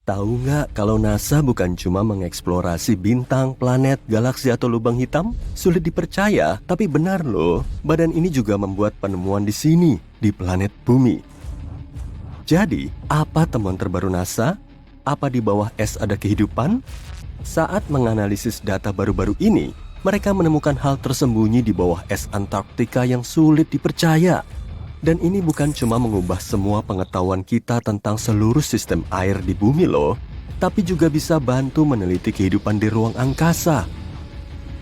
Tahu nggak kalau NASA bukan cuma mengeksplorasi bintang, planet, galaksi, atau lubang hitam? Sulit dipercaya, tapi benar loh. Badan ini juga membuat penemuan di sini, di planet Bumi. Jadi, apa temuan terbaru NASA? Apa di bawah es ada kehidupan? Saat menganalisis data baru-baru ini, mereka menemukan hal tersembunyi di bawah es Antartika yang sulit dipercaya. Dan ini bukan cuma mengubah semua pengetahuan kita tentang seluruh sistem air di bumi loh, tapi juga bisa bantu meneliti kehidupan di ruang angkasa.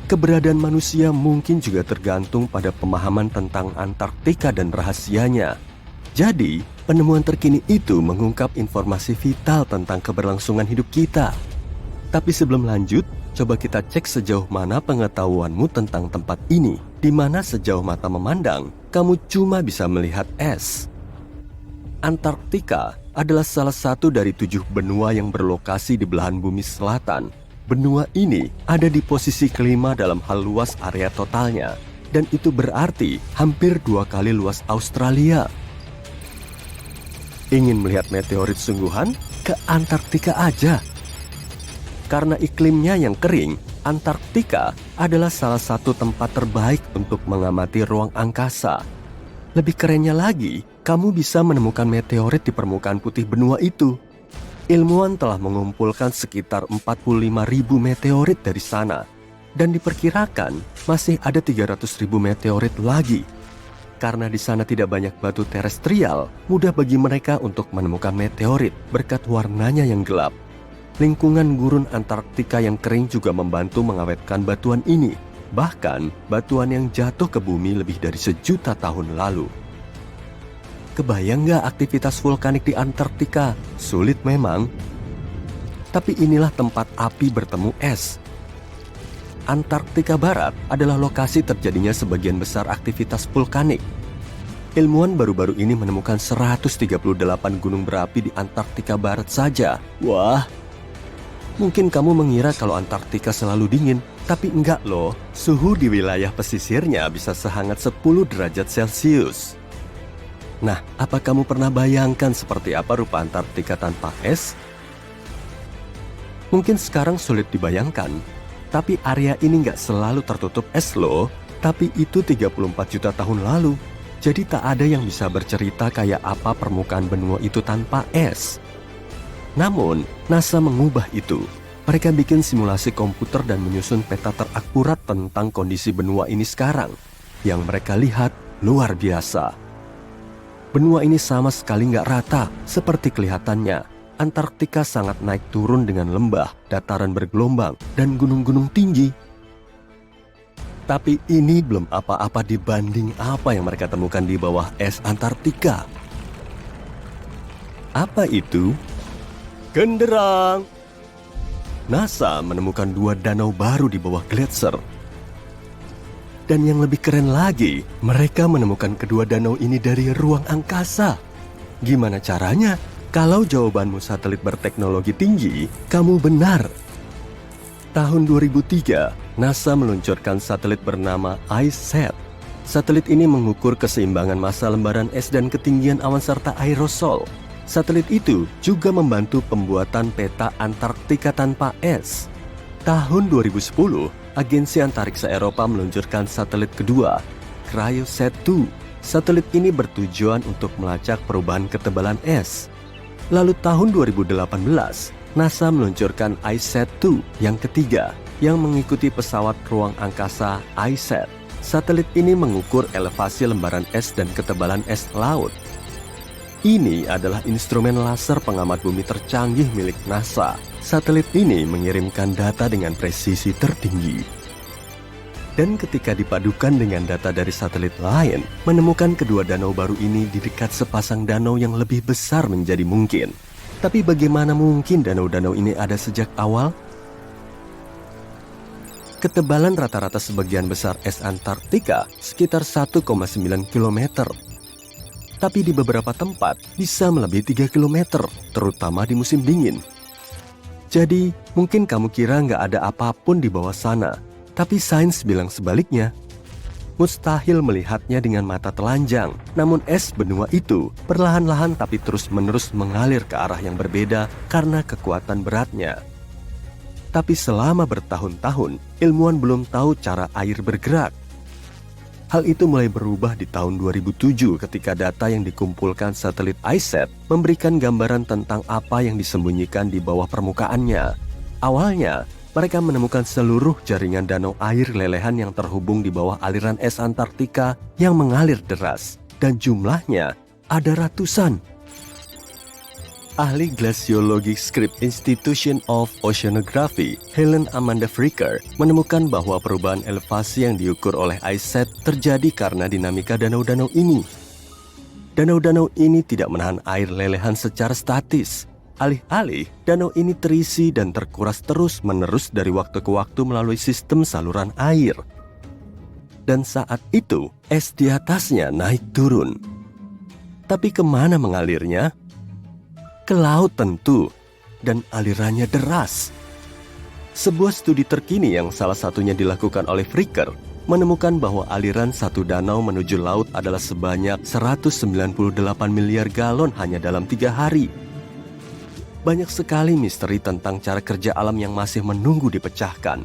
Keberadaan manusia mungkin juga tergantung pada pemahaman tentang Antartika dan rahasianya. Jadi, penemuan terkini itu mengungkap informasi vital tentang keberlangsungan hidup kita. Tapi sebelum lanjut, coba kita cek sejauh mana pengetahuanmu tentang tempat ini, di mana sejauh mata memandang, kamu cuma bisa melihat es. Antartika adalah salah satu dari 7 benua yang berlokasi di belahan bumi selatan. Benua ini ada di posisi kelima dalam hal luas area totalnya, dan itu berarti hampir 2 kali luas Australia. Ingin melihat meteorit sungguhan? Ke Antartika aja. Karena iklimnya yang kering, Antartika adalah salah satu tempat terbaik untuk mengamati ruang angkasa. Lebih kerennya lagi, kamu bisa menemukan meteorit di permukaan putih benua itu. Ilmuwan telah mengumpulkan sekitar 45.000 meteorit dari sana, dan diperkirakan masih ada 300.000 meteorit lagi. Karena di sana tidak banyak batu terestrial, mudah bagi mereka untuk menemukan meteorit berkat warnanya yang gelap. Lingkungan gurun Antartika yang kering juga membantu mengawetkan batuan ini. Bahkan, batuan yang jatuh ke bumi lebih dari 1.000.000 tahun lalu. Kebayang nggak aktivitas vulkanik di Antartika? Sulit memang. Tapi inilah tempat api bertemu es. Antartika Barat adalah lokasi terjadinya sebagian besar aktivitas vulkanik. Ilmuwan baru-baru ini menemukan 138 gunung berapi di Antartika Barat saja. Wah! Mungkin kamu mengira kalau Antartika selalu dingin, tapi enggak loh. Suhu di wilayah pesisirnya bisa sehangat 10 derajat Celcius. Nah, apa kamu pernah bayangkan seperti apa rupa Antartika tanpa es? Mungkin sekarang sulit dibayangkan, tapi area ini nggak selalu tertutup es loh. Tapi itu 34 juta tahun lalu. Jadi tak ada yang bisa bercerita kayak apa permukaan benua itu tanpa es. Namun, NASA mengubah itu. Mereka bikin simulasi komputer dan menyusun peta terakurat tentang kondisi benua ini sekarang. Yang mereka lihat luar biasa. Benua ini sama sekali nggak rata, seperti kelihatannya. Antartika sangat naik turun dengan lembah, dataran bergelombang, dan gunung-gunung tinggi. Tapi ini belum apa-apa dibanding apa yang mereka temukan di bawah es Antartika. Apa itu? Genderang! NASA menemukan 2 danau baru di bawah gletser. Dan yang lebih keren lagi, mereka menemukan kedua danau ini dari ruang angkasa. Gimana caranya? Kalau jawabanmu satelit berteknologi tinggi, kamu benar. Tahun 2003, NASA meluncurkan satelit bernama ICESat. Satelit ini mengukur keseimbangan massa lembaran es dan ketinggian awan serta aerosol. Satelit itu juga membantu pembuatan peta Antartika tanpa es. Tahun 2010, Agensi Antariksa Eropa meluncurkan satelit kedua, CryoSat-2. Satelit ini bertujuan untuk melacak perubahan ketebalan es. Lalu tahun 2018, NASA meluncurkan ICESat-2 yang ketiga, yang mengikuti pesawat ruang angkasa ICESat. Satelit ini mengukur elevasi lembaran es dan ketebalan es laut. Ini adalah instrumen laser pengamat bumi tercanggih milik NASA. Satelit ini mengirimkan data dengan presisi tertinggi. Dan ketika dipadukan dengan data dari satelit lain, menemukan kedua danau baru ini di dekat sepasang danau yang lebih besar menjadi mungkin. Tapi bagaimana mungkin danau-danau ini ada sejak awal? Ketebalan rata-rata sebagian besar es Antartika sekitar 1,9 km. Tapi di beberapa tempat bisa melebihi 3 km, terutama di musim dingin. Jadi, mungkin kamu kira nggak ada apapun di bawah sana, tapi sains bilang sebaliknya. Mustahil melihatnya dengan mata telanjang, namun es benua itu perlahan-lahan tapi terus-menerus mengalir ke arah yang berbeda karena kekuatan beratnya. Tapi selama bertahun-tahun, ilmuwan belum tahu cara air bergerak. Hal itu mulai berubah di tahun 2007 ketika data yang dikumpulkan satelit ICET memberikan gambaran tentang apa yang disembunyikan di bawah permukaannya. Awalnya, mereka menemukan seluruh jaringan danau air lelehan yang terhubung di bawah aliran es Antartika yang mengalir deras, dan jumlahnya ada ratusan. Ahli glasiologi Scripps Institution of Oceanography, Helen Amanda Fricker, menemukan bahwa perubahan elevasi yang diukur oleh ICET terjadi karena dinamika danau-danau ini. Danau-danau ini tidak menahan air lelehan secara statis. Alih-alih, danau ini terisi dan terkuras terus-menerus dari waktu ke waktu melalui sistem saluran air. Dan saat itu, es di atasnya naik turun. Tapi kemana mengalirnya? Ke laut tentu, dan alirannya deras. Sebuah studi terkini yang salah satunya dilakukan oleh Fricker menemukan bahwa aliran satu danau menuju laut adalah sebanyak 198 miliar galon hanya dalam 3 hari. Banyak sekali misteri tentang cara kerja alam yang masih menunggu dipecahkan.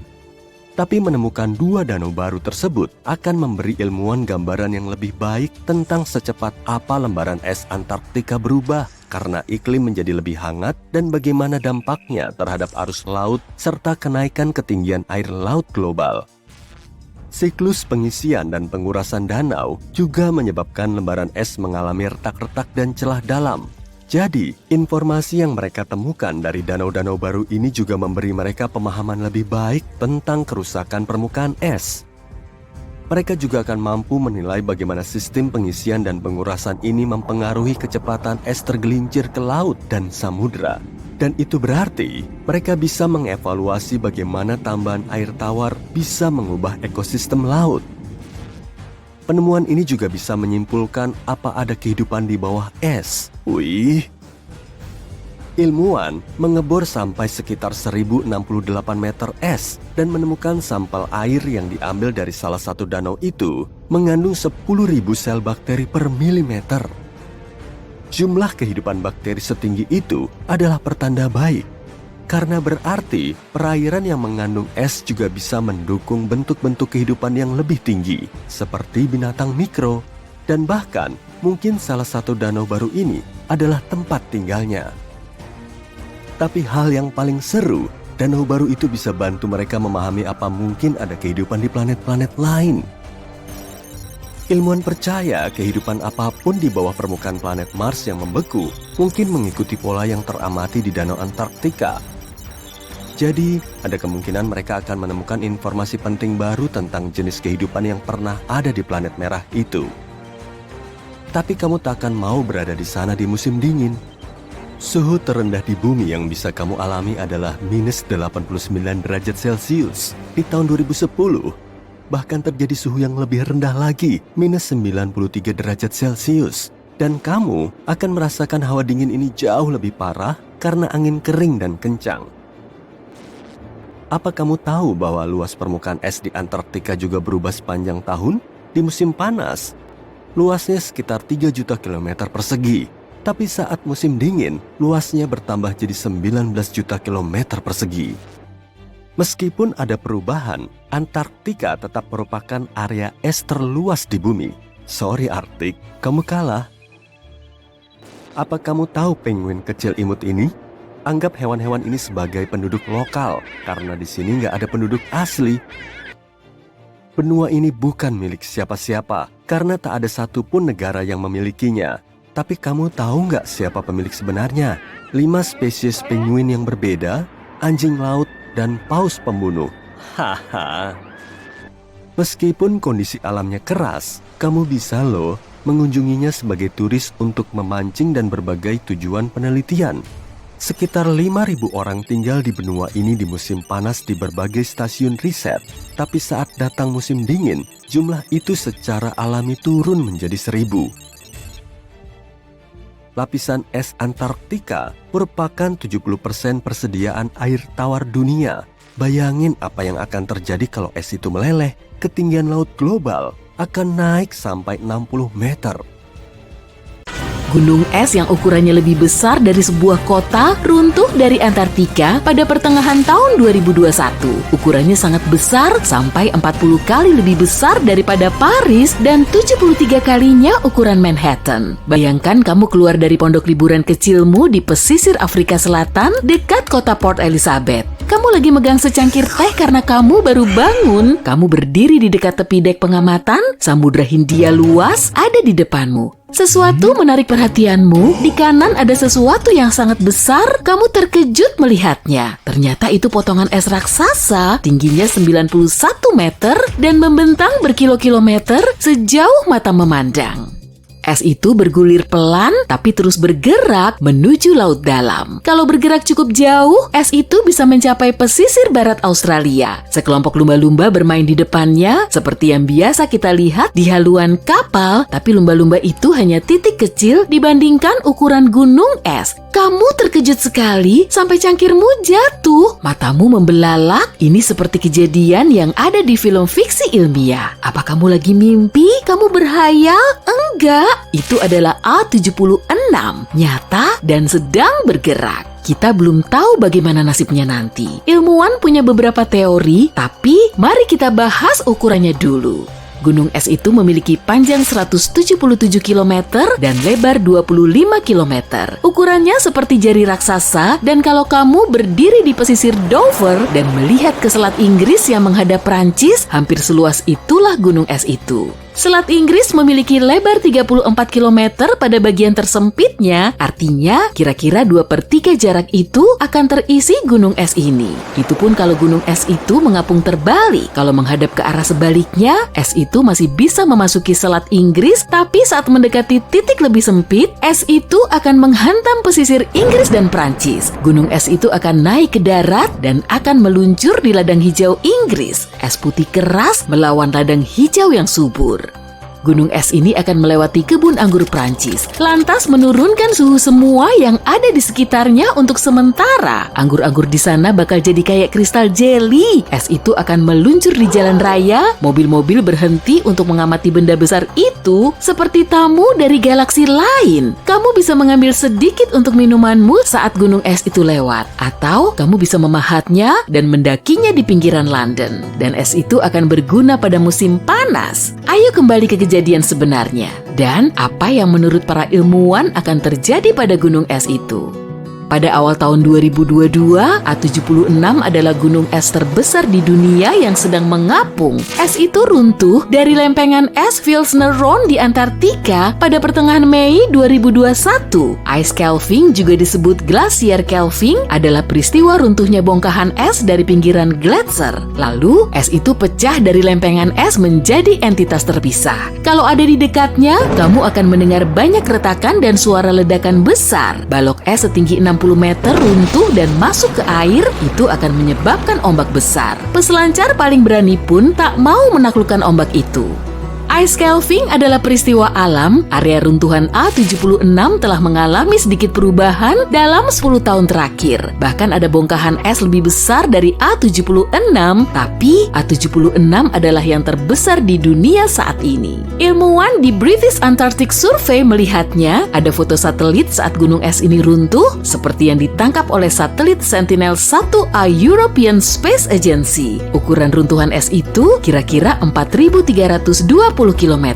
Tapi menemukan 2 danau baru tersebut akan memberi ilmuwan gambaran yang lebih baik tentang secepat apa lembaran es Antartika berubah karena iklim menjadi lebih hangat dan bagaimana dampaknya terhadap arus laut serta kenaikan ketinggian air laut global. Siklus pengisian dan pengurasan danau juga menyebabkan lembaran es mengalami retak-retak dan celah dalam. Jadi, informasi yang mereka temukan dari danau-danau baru ini juga memberi mereka pemahaman lebih baik tentang kerusakan permukaan es. Mereka juga akan mampu menilai bagaimana sistem pengisian dan pengurasan ini mempengaruhi kecepatan es tergelincir ke laut dan samudera. Dan itu berarti mereka bisa mengevaluasi bagaimana tambahan air tawar bisa mengubah ekosistem laut. Penemuan ini juga bisa menyimpulkan apa ada kehidupan di bawah es. Wih. Ilmuwan mengebor sampai sekitar 1068 meter es dan menemukan sampel air yang diambil dari salah satu danau itu mengandung 10.000 sel bakteri per milimeter. Jumlah kehidupan bakteri setinggi itu adalah pertanda baik. Karena berarti perairan yang mengandung es juga bisa mendukung bentuk-bentuk kehidupan yang lebih tinggi, seperti binatang mikro, dan bahkan mungkin salah satu danau baru ini adalah tempat tinggalnya. Tapi hal yang paling seru, danau baru itu bisa bantu mereka memahami apa mungkin ada kehidupan di planet-planet lain. Ilmuwan percaya kehidupan apapun di bawah permukaan planet Mars yang membeku mungkin mengikuti pola yang teramati di danau Antartika. Jadi, ada kemungkinan mereka akan menemukan informasi penting baru tentang jenis kehidupan yang pernah ada di planet merah itu. Tapi kamu tak akan mau berada di sana di musim dingin. Suhu terendah di bumi yang bisa kamu alami adalah minus 89 derajat Celcius di tahun 2010. Bahkan terjadi suhu yang lebih rendah lagi, minus 93 derajat Celcius. Dan kamu akan merasakan hawa dingin ini jauh lebih parah karena angin kering dan kencang. Apa kamu tahu bahwa luas permukaan es di Antartika juga berubah sepanjang tahun? Di musim panas, luasnya sekitar 3 juta kilometer persegi. Tapi saat musim dingin, luasnya bertambah jadi 19 juta kilometer persegi. Meskipun ada perubahan, Antartika tetap merupakan area es terluas di bumi. Sorry Arktik, kamu kalah. Apa kamu tahu penguin kecil imut ini? Anggap hewan-hewan ini sebagai penduduk lokal, karena di sini nggak ada penduduk asli. Benua ini bukan milik siapa-siapa, karena tak ada satupun negara yang memilikinya. Tapi kamu tahu nggak siapa pemilik sebenarnya? 5 spesies penguin yang berbeda, anjing laut, dan paus pembunuh. Haha. Meskipun kondisi alamnya keras, kamu bisa loh mengunjunginya sebagai turis untuk memancing dan berbagai tujuan penelitian. Sekitar 5.000 orang tinggal di benua ini di musim panas di berbagai stasiun riset. Tapi saat datang musim dingin, jumlah itu secara alami turun menjadi 1.000. Lapisan es Antartika merupakan 70% persediaan air tawar dunia. Bayangin apa yang akan terjadi kalau es itu meleleh. Ketinggian laut global akan naik sampai 60 meter. Gunung es yang ukurannya lebih besar dari sebuah kota runtuh dari Antartika pada pertengahan tahun 2021. Ukurannya sangat besar, sampai 40 kali lebih besar daripada Paris dan 73 kalinya ukuran Manhattan. Bayangkan kamu keluar dari pondok liburan kecilmu di pesisir Afrika Selatan dekat kota Port Elizabeth. Kamu lagi megang secangkir teh karena kamu baru bangun. Kamu berdiri di dekat tepi dek pengamatan, Samudra Hindia luas ada di depanmu. Sesuatu menarik perhatianmu, di kanan ada sesuatu yang sangat besar, kamu terkejut melihatnya. Ternyata itu potongan es raksasa, tingginya 91 meter dan membentang berkilo-kilometer sejauh mata memandang. Es itu bergulir pelan tapi terus bergerak menuju laut dalam. Kalau bergerak cukup jauh, es itu bisa mencapai pesisir barat Australia. Sekelompok lumba-lumba bermain di depannya seperti yang biasa kita lihat di haluan kapal, tapi lumba-lumba itu hanya titik kecil dibandingkan ukuran gunung es. Kamu terkejut sekali sampai cangkirmu jatuh. Matamu membelalak. Ini seperti kejadian yang ada di film fiksi ilmiah. Apa kamu lagi mimpi? Kamu berhayal? Enggak. Itu adalah A76, nyata dan sedang bergerak. Kita belum tahu bagaimana nasibnya nanti. Ilmuwan punya beberapa teori, tapi mari kita bahas ukurannya dulu. Gunung es itu memiliki panjang 177 km dan lebar 25 km. Ukurannya seperti jari raksasa, dan kalau kamu berdiri di pesisir Dover dan melihat ke Selat Inggris yang menghadap Prancis, hampir seluas itulah gunung es itu. Selat Inggris memiliki lebar 34 km pada bagian tersempitnya, artinya kira-kira 2/3 jarak itu akan terisi gunung es ini. Itu pun kalau gunung es itu mengapung terbalik. Kalau menghadap ke arah sebaliknya, es itu masih bisa memasuki Selat Inggris, tapi saat mendekati titik lebih sempit, es itu akan menghantam pesisir Inggris dan Prancis. Gunung es itu akan naik ke darat dan akan meluncur di ladang hijau Inggris. Es putih keras melawan ladang hijau yang subur. Gunung es ini akan melewati kebun anggur Prancis, lantas menurunkan suhu semua yang ada di sekitarnya untuk sementara. Anggur-anggur di sana bakal jadi kayak kristal jelly. Es itu akan meluncur di jalan raya, mobil-mobil berhenti untuk mengamati benda besar itu seperti tamu dari galaksi lain. Kamu bisa mengambil sedikit untuk minumanmu saat gunung es itu lewat, atau kamu bisa memahatnya dan mendakinya di pinggiran London. Dan es itu akan berguna pada musim panas. Ayo kembali ke kejadian sebenarnya. Dan apa yang menurut para ilmuwan akan terjadi pada gunung es itu? Pada awal tahun 2022, A76 adalah gunung es terbesar di dunia yang sedang mengapung. Es itu runtuh dari lempengan es Vilsner Ronde di Antartika pada pertengahan Mei 2021. Ice calving, juga disebut glasier calving, adalah peristiwa runtuhnya bongkahan es dari pinggiran gletser. Lalu, es itu pecah dari lempengan es menjadi entitas terpisah. Kalau ada di dekatnya, kamu akan mendengar banyak retakan dan suara ledakan besar. Balok es setinggi 60 meter runtuh dan masuk ke air, itu akan menyebabkan ombak besar. Peselancar paling berani pun tak mau menaklukkan ombak itu. Ice calving adalah peristiwa alam. Area runtuhan A76 telah mengalami sedikit perubahan dalam 10 tahun terakhir. Bahkan ada bongkahan es lebih besar dari A76, tapi A76 adalah yang terbesar di dunia saat ini. Ilmuwan di British Antarctic Survey melihatnya ada foto satelit saat gunung es ini runtuh, seperti yang ditangkap oleh satelit Sentinel-1A European Space Agency. Ukuran runtuhan es itu kira-kira 4.320 km.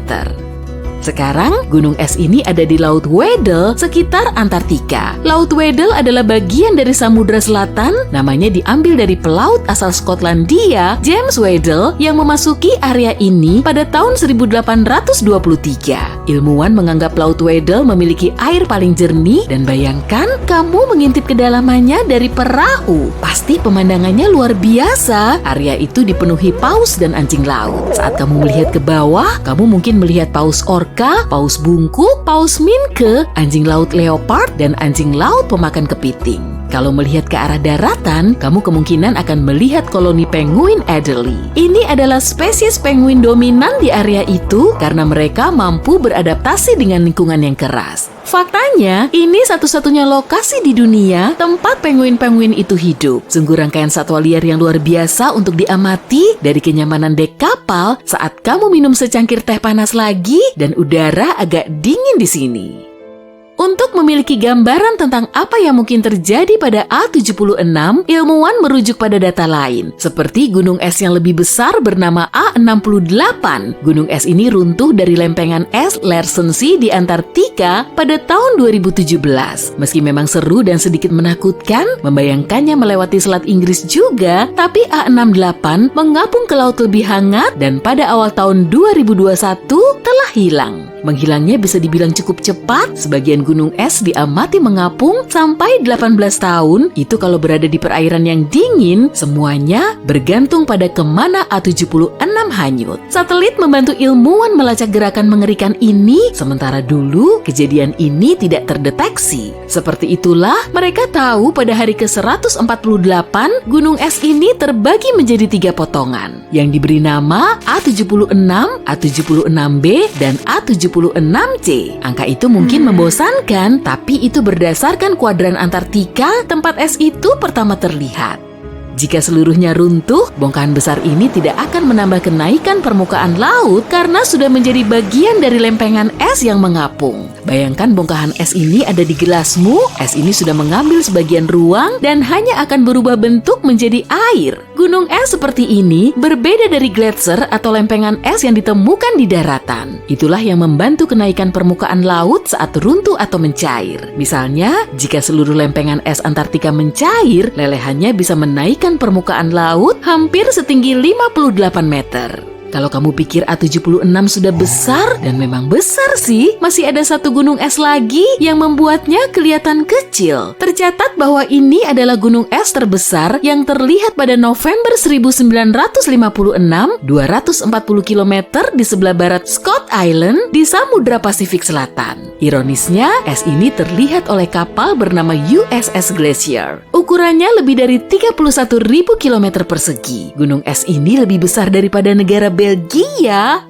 Sekarang, gunung es ini ada di Laut Weddell sekitar Antartika. Laut Weddell adalah bagian dari Samudra Selatan. Namanya diambil dari pelaut asal Skotlandia, James Weddell, yang memasuki area ini pada tahun 1823. Ilmuwan menganggap Laut Weddell memiliki air paling jernih, dan bayangkan kamu mengintip kedalamannya dari perahu. Pasti pemandangannya luar biasa. Area itu dipenuhi paus dan anjing laut. Saat kamu melihat ke bawah, kamu mungkin melihat paus orca, paus bungkuk, paus minke, anjing laut leopard, dan anjing laut pemakan kepiting. Kalau melihat ke arah daratan, kamu kemungkinan akan melihat koloni penguin Adderley. Ini adalah spesies penguin dominan di area itu karena mereka mampu beradaptasi dengan lingkungan yang keras. Faktanya, ini satu-satunya lokasi di dunia tempat penguin-penguin itu hidup. Sungguh rangkaian satwa liar yang luar biasa untuk diamati dari kenyamanan dek kapal saat kamu minum secangkir teh panas lagi dan udara agak dingin di sini. Untuk memiliki gambaran tentang apa yang mungkin terjadi pada A76, ilmuwan merujuk pada data lain, seperti gunung es yang lebih besar bernama A68. Gunung es ini runtuh dari lempengan es Larsen Sea di Antartika pada tahun 2017. Meski memang seru dan sedikit menakutkan, membayangkannya melewati Selat Inggris juga, tapi A68 mengapung ke laut lebih hangat dan pada awal tahun 2021 telah hilang. Menghilangnya bisa dibilang cukup cepat, sebagian gunung es diamati mengapung sampai 18 tahun, itu kalau berada di perairan yang dingin, semuanya bergantung pada kemana A76 hanyut. Satelit membantu ilmuwan melacak gerakan mengerikan ini, sementara dulu kejadian ini tidak terdeteksi. Seperti itulah mereka tahu pada hari ke-148, gunung es ini terbagi menjadi 3 potongan, yang diberi nama A76, A76B, dan A76C. Angka itu mungkin membosankan, tapi itu berdasarkan kuadran Antartika tempat es itu pertama terlihat. Jika seluruhnya runtuh, bongkahan besar ini tidak akan menambah kenaikan permukaan laut karena sudah menjadi bagian dari lempengan es yang mengapung. Bayangkan bongkahan es ini ada di gelasmu, es ini sudah mengambil sebagian ruang dan hanya akan berubah bentuk menjadi air. Gunung es seperti ini berbeda dari gletser atau lempengan es yang ditemukan di daratan. Itulah yang membantu kenaikan permukaan laut saat runtuh atau mencair. Misalnya, jika seluruh lempengan es Antartika mencair, lelehannya bisa menaikkan permukaan laut hampir setinggi 58 meter. Kalau kamu pikir A76 sudah besar, dan memang besar sih, masih ada satu gunung es lagi yang membuatnya kelihatan kecil. Tercatat bahwa ini adalah gunung es terbesar yang terlihat pada November 1956, 240 km di sebelah barat Scott Island di Samudra Pasifik Selatan. Ironisnya, es ini terlihat oleh kapal bernama USS Glacier. Ukurannya lebih dari 31.000 km persegi. Gunung es ini lebih besar daripada negara Belgia.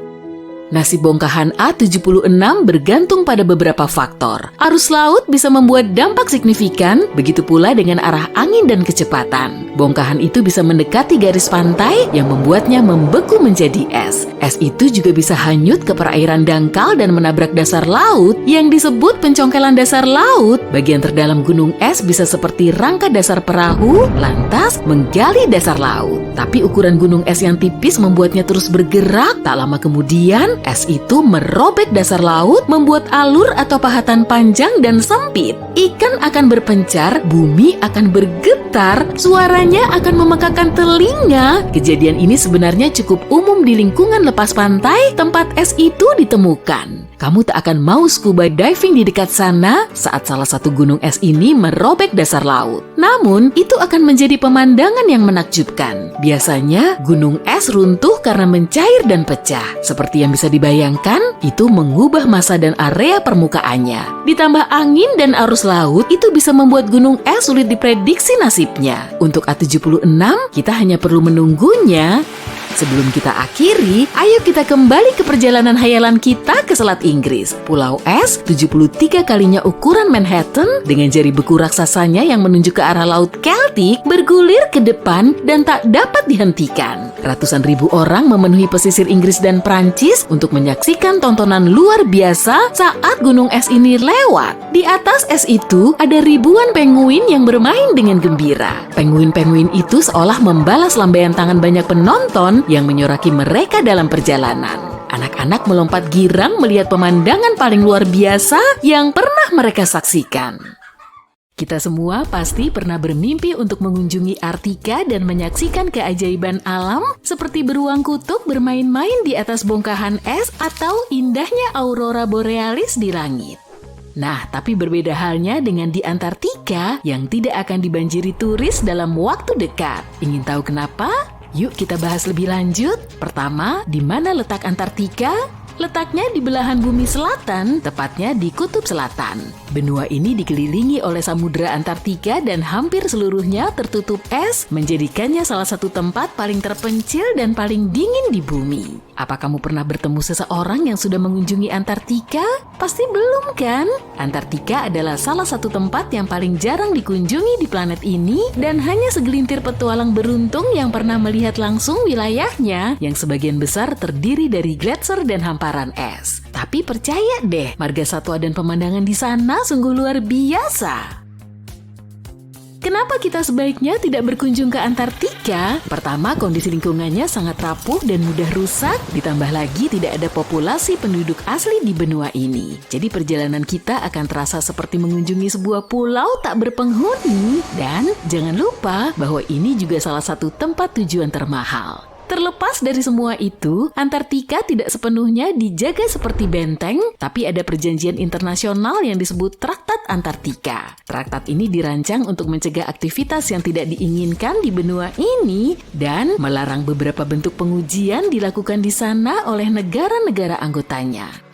Nasib bongkahan A76 bergantung pada beberapa faktor. Arus laut bisa membuat dampak signifikan, begitu pula dengan arah angin dan kecepatan. Bongkahan itu bisa mendekati garis pantai yang membuatnya membeku menjadi es. Es itu juga bisa hanyut ke perairan dangkal dan menabrak dasar laut yang disebut pencongkelan dasar laut. Bagian terdalam gunung es bisa seperti rangka dasar perahu, lantas menggali dasar laut. Tapi ukuran gunung es yang tipis membuatnya terus bergerak. Tak lama kemudian, es itu merobek dasar laut, membuat alur atau pahatan panjang dan sempit. Ikan akan berpencar, bumi akan bergetar, suaranya akan memekakan telinga. Kejadian ini sebenarnya cukup umum di lingkungan lepas pantai tempat es itu ditemukan. Kamu tak akan mau scuba diving di dekat sana saat salah satu gunung es ini merobek dasar laut. Namun, itu akan menjadi pemandangan yang menakjubkan. Biasanya, gunung es runtuh karena mencair dan pecah. Seperti yang bisa dibayangkan, itu mengubah massa dan area permukaannya. Ditambah angin dan arus laut, itu bisa membuat gunung es sulit diprediksi nasibnya. Untuk A76, kita hanya perlu menunggunya. Sebelum kita akhiri, ayo kita kembali ke perjalanan hayalan kita ke Selat Inggris. Pulau es 73 kalinya ukuran Manhattan dengan jari beku raksasanya yang menunjuk ke arah Laut Keltik bergulir ke depan dan tak dapat dihentikan. Ratusan ribu orang memenuhi pesisir Inggris dan Prancis untuk menyaksikan tontonan luar biasa saat gunung es ini lewat. Di atas es itu ada ribuan penguin yang bermain dengan gembira. Penguin-penguin itu seolah membalas lambaian tangan banyak penonton yang menyoraki mereka dalam perjalanan. Anak-anak melompat girang melihat pemandangan paling luar biasa yang pernah mereka saksikan. Kita semua pasti pernah bermimpi untuk mengunjungi Arktika dan menyaksikan keajaiban alam seperti beruang kutub bermain-main di atas bongkahan es atau indahnya aurora borealis di langit. Nah, tapi berbeda halnya dengan di Antartika yang tidak akan dibanjiri turis dalam waktu dekat. Ingin tahu kenapa? Yuk kita bahas lebih lanjut. Pertama, di mana letak Antartika? Letaknya di belahan bumi selatan, tepatnya di Kutub Selatan. Benua ini dikelilingi oleh Samudra Antartika dan hampir seluruhnya tertutup es, menjadikannya salah satu tempat paling terpencil dan paling dingin di bumi. Apa kamu pernah bertemu seseorang yang sudah mengunjungi Antartika? Pasti belum kan? Antartika adalah salah satu tempat yang paling jarang dikunjungi di planet ini dan hanya segelintir petualang beruntung yang pernah melihat langsung wilayahnya yang sebagian besar terdiri dari gletser dan hamparan es. Tapi percaya deh, marga satwa dan pemandangan di sana sungguh luar biasa. Kenapa kita sebaiknya tidak berkunjung ke Antartika? Pertama, kondisi lingkungannya sangat rapuh dan mudah rusak, ditambah lagi tidak ada populasi penduduk asli di benua ini. Jadi perjalanan kita akan terasa seperti mengunjungi sebuah pulau tak berpenghuni. Dan jangan lupa bahwa ini juga salah satu tempat tujuan termahal. Terlepas dari semua itu, Antartika tidak sepenuhnya dijaga seperti benteng, tapi ada perjanjian internasional yang disebut Traktat Antartika. Traktat ini dirancang untuk mencegah aktivitas yang tidak diinginkan di benua ini dan melarang beberapa bentuk pengujian dilakukan di sana oleh negara-negara anggotanya.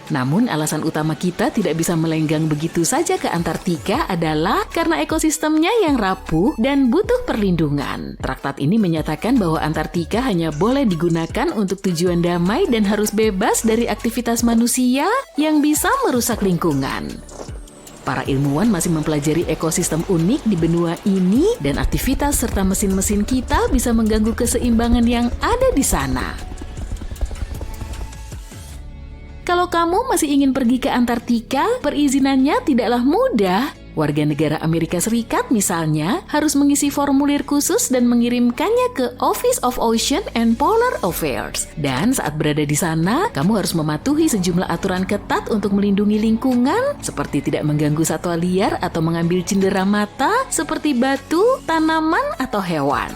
Namun alasan utama kita tidak bisa melenggang begitu saja ke Antartika adalah karena ekosistemnya yang rapuh dan butuh perlindungan. Traktat ini menyatakan bahwa Antartika hanya boleh digunakan untuk tujuan damai dan harus bebas dari aktivitas manusia yang bisa merusak lingkungan. Para ilmuwan masih mempelajari ekosistem unik di benua ini dan aktivitas serta mesin-mesin kita bisa mengganggu keseimbangan yang ada di sana. Kalau kamu masih ingin pergi ke Antartika, perizinannya tidaklah mudah. Warga negara Amerika Serikat misalnya harus mengisi formulir khusus dan mengirimkannya ke Office of Ocean and Polar Affairs. Dan saat berada di sana, kamu harus mematuhi sejumlah aturan ketat untuk melindungi lingkungan, seperti tidak mengganggu satwa liar atau mengambil cindera mata, seperti batu, tanaman, atau hewan.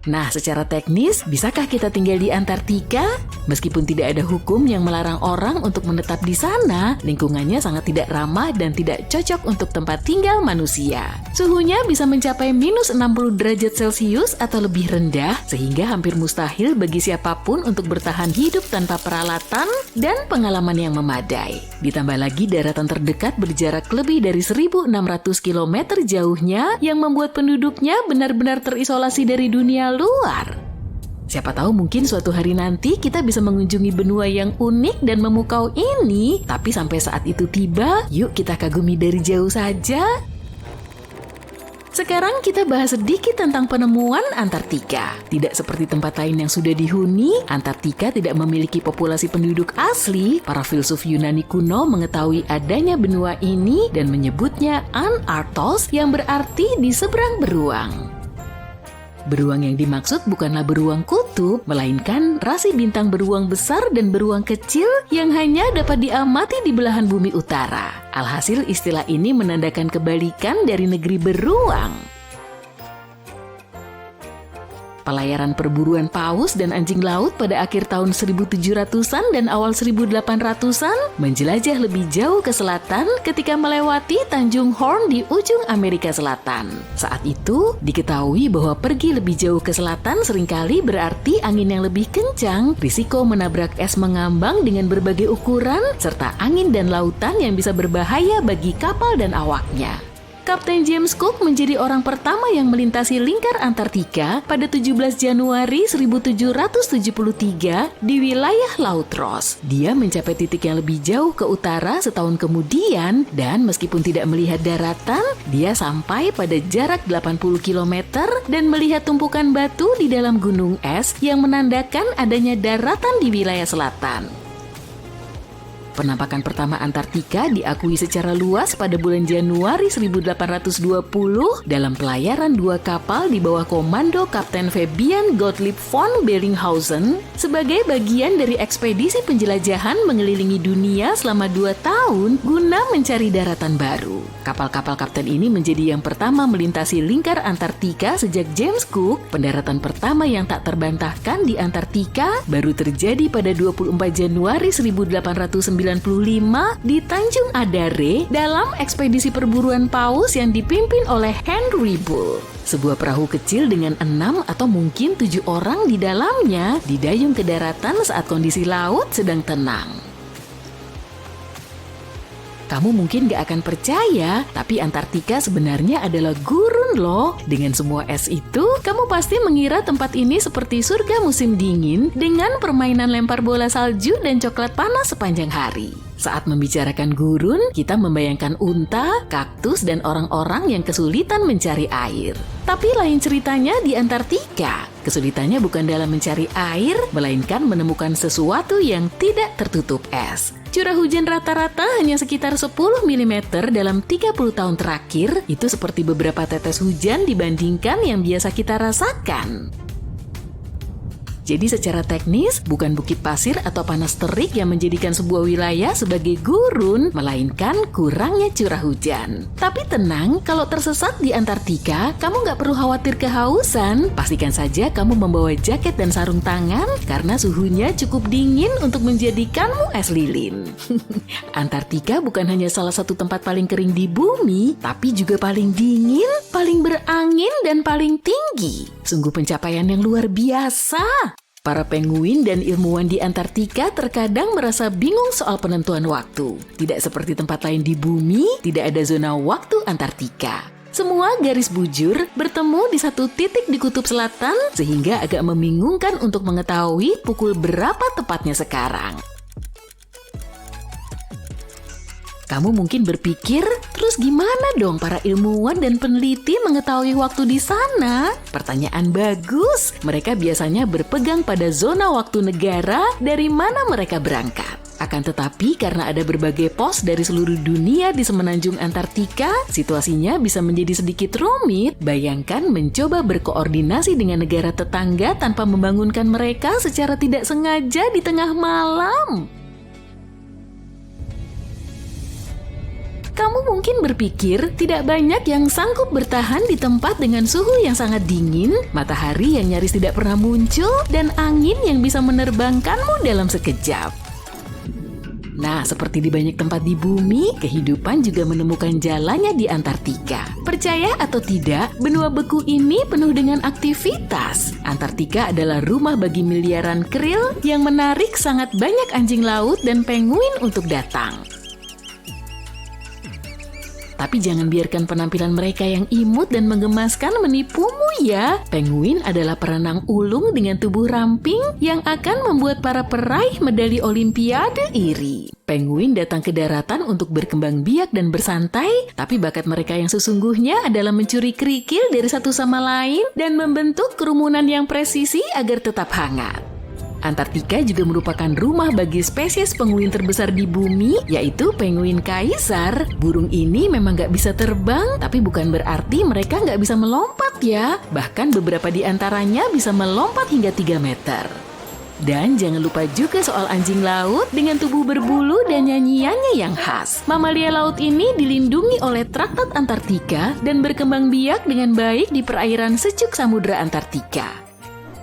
Nah, secara teknis, bisakah kita tinggal di Antartika? Meskipun tidak ada hukum yang melarang orang untuk menetap di sana, lingkungannya sangat tidak ramah dan tidak cocok untuk tempat tinggal manusia. Suhunya bisa mencapai minus 60 derajat Celcius atau lebih rendah, sehingga hampir mustahil bagi siapapun untuk bertahan hidup tanpa peralatan dan pengalaman yang memadai. Ditambah lagi daratan terdekat berjarak lebih dari 1.600 km jauhnya yang membuat penduduknya benar-benar terisolasi dari dunia luar. Siapa tahu mungkin suatu hari nanti kita bisa mengunjungi benua yang unik dan memukau ini, tapi sampai saat itu tiba, yuk kita kagumi dari jauh saja. Sekarang kita bahas sedikit tentang penemuan Antartika. Tidak seperti tempat lain yang sudah dihuni, Antartika tidak memiliki populasi penduduk asli. Para filsuf Yunani kuno mengetahui adanya benua ini dan menyebutnya Anartos yang berarti di seberang beruang. Beruang yang dimaksud bukanlah beruang kutub, melainkan rasi bintang beruang besar dan beruang kecil yang hanya dapat diamati di belahan bumi utara. Alhasil istilah ini menandakan kebalikan dari negeri beruang. Pelayaran perburuan paus dan anjing laut pada akhir tahun 1700-an dan awal 1800-an menjelajah lebih jauh ke selatan ketika melewati Tanjung Horn di ujung Amerika Selatan. Saat itu, diketahui bahwa pergi lebih jauh ke selatan seringkali berarti angin yang lebih kencang, risiko menabrak es mengambang dengan berbagai ukuran, serta angin dan lautan yang bisa berbahaya bagi kapal dan awaknya. Kapten James Cook menjadi orang pertama yang melintasi lingkar Antartika pada 17 Januari 1773 di wilayah Laut Ross. Dia mencapai titik yang lebih jauh ke utara setahun kemudian dan meskipun tidak melihat daratan, dia sampai pada jarak 80 km dan melihat tumpukan batu di dalam gunung es yang menandakan adanya daratan di wilayah selatan. Penampakan pertama Antartika diakui secara luas pada bulan Januari 1820 dalam pelayaran dua kapal di bawah komando Kapten Fabian Gottlieb von Bellinghausen sebagai bagian dari ekspedisi penjelajahan mengelilingi dunia selama 2 tahun guna mencari daratan baru. Kapal-kapal kapten ini menjadi yang pertama melintasi lingkar Antartika sejak James Cook. Pendaratan pertama yang tak terbantahkan di Antartika baru terjadi pada 24 Januari 1809 di Tanjung Adare dalam ekspedisi perburuan paus yang dipimpin oleh Henry Bull. Sebuah perahu kecil dengan 6 atau mungkin 7 orang di dalamnya didayung ke daratan saat kondisi laut sedang tenang. Kamu mungkin gak akan percaya, tapi Antartika sebenarnya adalah gurun loh. Dengan semua es itu, kamu pasti mengira tempat ini seperti surga musim dingin dengan permainan lempar bola salju dan coklat panas sepanjang hari. Saat membicarakan gurun, kita membayangkan unta, kaktus, dan orang-orang yang kesulitan mencari air. Tapi lain ceritanya di Antartika. Kesulitannya bukan dalam mencari air, melainkan menemukan sesuatu yang tidak tertutup es. Curah hujan rata-rata hanya sekitar 10 mm dalam 30 tahun terakhir, itu seperti beberapa tetes hujan dibandingkan yang biasa kita rasakan. Jadi secara teknis, bukan bukit pasir atau panas terik yang menjadikan sebuah wilayah sebagai gurun, melainkan kurangnya curah hujan. Tapi tenang, kalau tersesat di Antartika, kamu nggak perlu khawatir kehausan. Pastikan saja kamu membawa jaket dan sarung tangan, karena suhunya cukup dingin untuk menjadikanmu es lilin. Antartika bukan hanya salah satu tempat paling kering di bumi, tapi juga paling dingin, paling berangin, dan paling tinggi. Sungguh pencapaian yang luar biasa. Para penguin dan ilmuwan di Antartika terkadang merasa bingung soal penentuan waktu. Tidak seperti tempat lain di bumi, tidak ada zona waktu Antartika. Semua garis bujur bertemu di satu titik di kutub selatan, sehingga agak membingungkan untuk mengetahui pukul berapa tepatnya sekarang. Kamu mungkin berpikir, terus gimana dong para ilmuwan dan peneliti mengetahui waktu di sana? Pertanyaan bagus. Mereka biasanya berpegang pada zona waktu negara dari mana mereka berangkat. Akan tetapi karena ada berbagai pos dari seluruh dunia di semenanjung Antartika, situasinya bisa menjadi sedikit rumit. Bayangkan mencoba berkoordinasi dengan negara tetangga tanpa membangunkan mereka secara tidak sengaja di tengah malam. Kamu mungkin berpikir tidak banyak yang sanggup bertahan di tempat dengan suhu yang sangat dingin, matahari yang nyaris tidak pernah muncul, dan angin yang bisa menerbangkanmu dalam sekejap. Nah, seperti di banyak tempat di bumi, kehidupan juga menemukan jalannya di Antartika. Percaya atau tidak, benua beku ini penuh dengan aktivitas. Antartika adalah rumah bagi miliaran krill yang menarik sangat banyak anjing laut dan penguin untuk datang. Tapi jangan biarkan penampilan mereka yang imut dan menggemaskan menipumu ya. Penguin adalah perenang ulung dengan tubuh ramping yang akan membuat para peraih medali Olimpiade iri. Penguin datang ke daratan untuk berkembang biak dan bersantai, tapi bakat mereka yang sesungguhnya adalah mencuri kerikil dari satu sama lain dan membentuk kerumunan yang presisi agar tetap hangat. Antartika juga merupakan rumah bagi spesies penguin terbesar di bumi, yaitu penguin kaisar. Burung ini memang nggak bisa terbang, tapi bukan berarti mereka nggak bisa melompat ya. Bahkan beberapa di antaranya bisa melompat hingga 3 meter. Dan jangan lupa juga soal anjing laut dengan tubuh berbulu dan nyanyiannya yang khas. Mamalia laut ini dilindungi oleh Traktat Antartika dan berkembang biak dengan baik di perairan sejuk Samudra Antartika.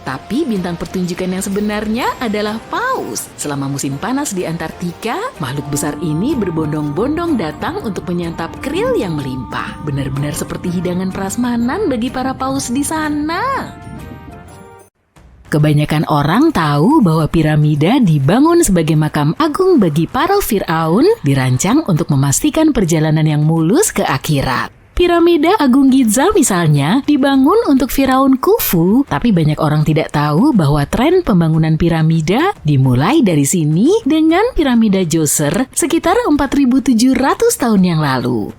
Tapi bintang pertunjukan yang sebenarnya adalah paus. Selama musim panas di Antartika, makhluk besar ini berbondong-bondong datang untuk menyantap krill yang melimpah. Benar-benar seperti hidangan prasmanan bagi para paus di sana. Kebanyakan orang tahu bahwa piramida dibangun sebagai makam agung bagi para Firaun, dirancang untuk memastikan perjalanan yang mulus ke akhirat. Piramida Agung Giza misalnya dibangun untuk Firaun Khufu, tapi banyak orang tidak tahu bahwa tren pembangunan piramida dimulai dari sini dengan piramida Djoser sekitar 4.700 tahun yang lalu.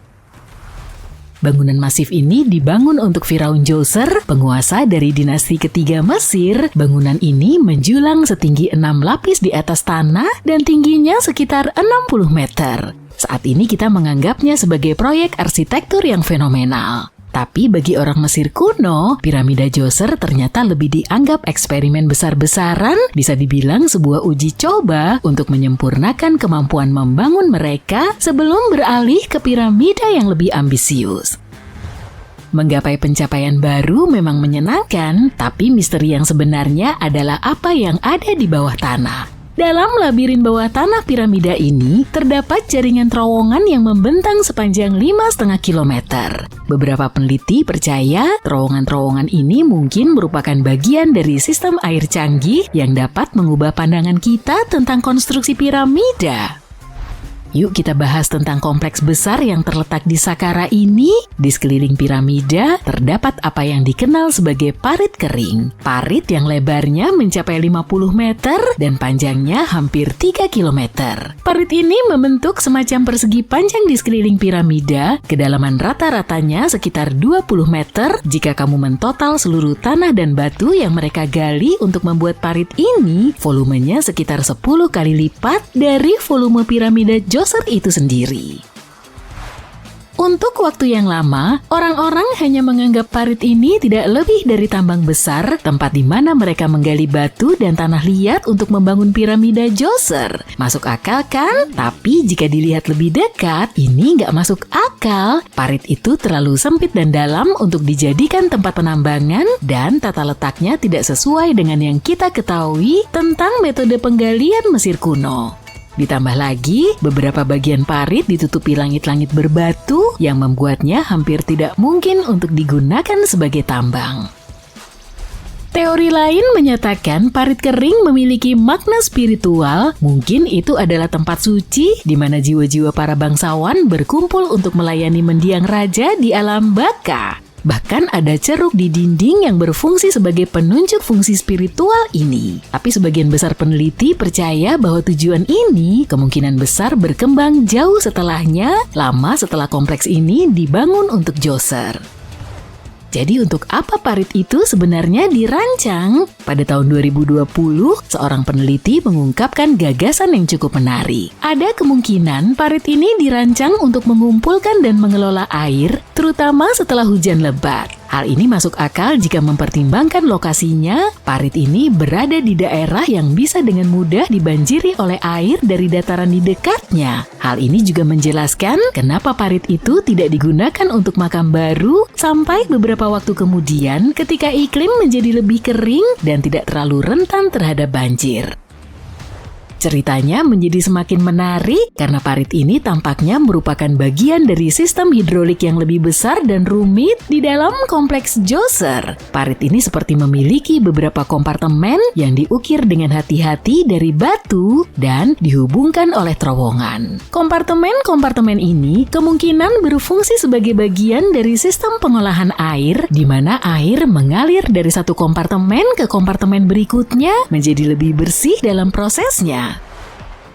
Bangunan masif ini dibangun untuk Firaun Djoser, penguasa dari dinasti ketiga Mesir. Bangunan ini menjulang setinggi 6 lapis di atas tanah dan tingginya sekitar 60 meter. Saat ini kita menganggapnya sebagai proyek arsitektur yang fenomenal. Tapi bagi orang Mesir kuno, piramida Djoser ternyata lebih dianggap eksperimen besar-besaran, bisa dibilang sebuah uji coba untuk menyempurnakan kemampuan membangun mereka sebelum beralih ke piramida yang lebih ambisius. Menggapai pencapaian baru memang menyenangkan, tapi misteri yang sebenarnya adalah apa yang ada di bawah tanah. Dalam labirin bawah tanah piramida ini, terdapat jaringan terowongan yang membentang sepanjang 5,5 kilometer. Beberapa peneliti percaya terowongan-terowongan ini mungkin merupakan bagian dari sistem air canggih yang dapat mengubah pandangan kita tentang konstruksi piramida. Yuk kita bahas tentang kompleks besar yang terletak di Saqqara ini. Di sekeliling piramida terdapat apa yang dikenal sebagai parit kering. Parit yang lebarnya mencapai 50 meter dan panjangnya hampir 3 kilometer. Parit ini membentuk semacam persegi panjang di sekeliling piramida. Kedalaman rata-ratanya sekitar 20 meter jika kamu mentotal seluruh tanah dan batu yang mereka gali untuk membuat parit ini. Volumenya sekitar 10 kali lipat dari volume piramida Djoser itu sendiri. Untuk waktu yang lama, orang-orang hanya menganggap parit ini tidak lebih dari tambang besar, tempat di mana mereka menggali batu dan tanah liat untuk membangun piramida Djoser. Masuk akal kan? Tapi jika dilihat lebih dekat, ini nggak masuk akal. Parit itu terlalu sempit dan dalam untuk dijadikan tempat penambangan dan tata letaknya tidak sesuai dengan yang kita ketahui tentang metode penggalian Mesir kuno. Ditambah lagi, beberapa bagian parit ditutupi langit-langit berbatu yang membuatnya hampir tidak mungkin untuk digunakan sebagai tambang. Teori lain menyatakan parit kering memiliki makna spiritual, mungkin itu adalah tempat suci di mana jiwa-jiwa para bangsawan berkumpul untuk melayani mendiang raja di alam baka. Bahkan ada ceruk di dinding yang berfungsi sebagai penunjuk fungsi spiritual ini. Tapi sebagian besar peneliti percaya bahwa tujuan ini kemungkinan besar berkembang jauh setelahnya, lama setelah kompleks ini dibangun untuk Djoser. Jadi untuk apa parit itu sebenarnya dirancang? Pada tahun 2020, seorang peneliti mengungkapkan gagasan yang cukup menarik. Ada kemungkinan parit ini dirancang untuk mengumpulkan dan mengelola air, terutama setelah hujan lebat. Hal ini masuk akal jika mempertimbangkan lokasinya. Parit ini berada di daerah yang bisa dengan mudah dibanjiri oleh air dari dataran di dekatnya. Hal ini juga menjelaskan kenapa parit itu tidak digunakan untuk makam baru sampai beberapa waktu kemudian ketika iklim menjadi lebih kering dan tidak terlalu rentan terhadap banjir. Ceritanya menjadi semakin menarik karena parit ini tampaknya merupakan bagian dari sistem hidrolik yang lebih besar dan rumit di dalam kompleks Djoser. Parit ini seperti memiliki beberapa kompartemen yang diukir dengan hati-hati dari batu dan dihubungkan oleh terowongan. Kompartemen-kompartemen ini kemungkinan berfungsi sebagai bagian dari sistem pengolahan air, di mana air mengalir dari satu kompartemen ke kompartemen berikutnya menjadi lebih bersih dalam prosesnya.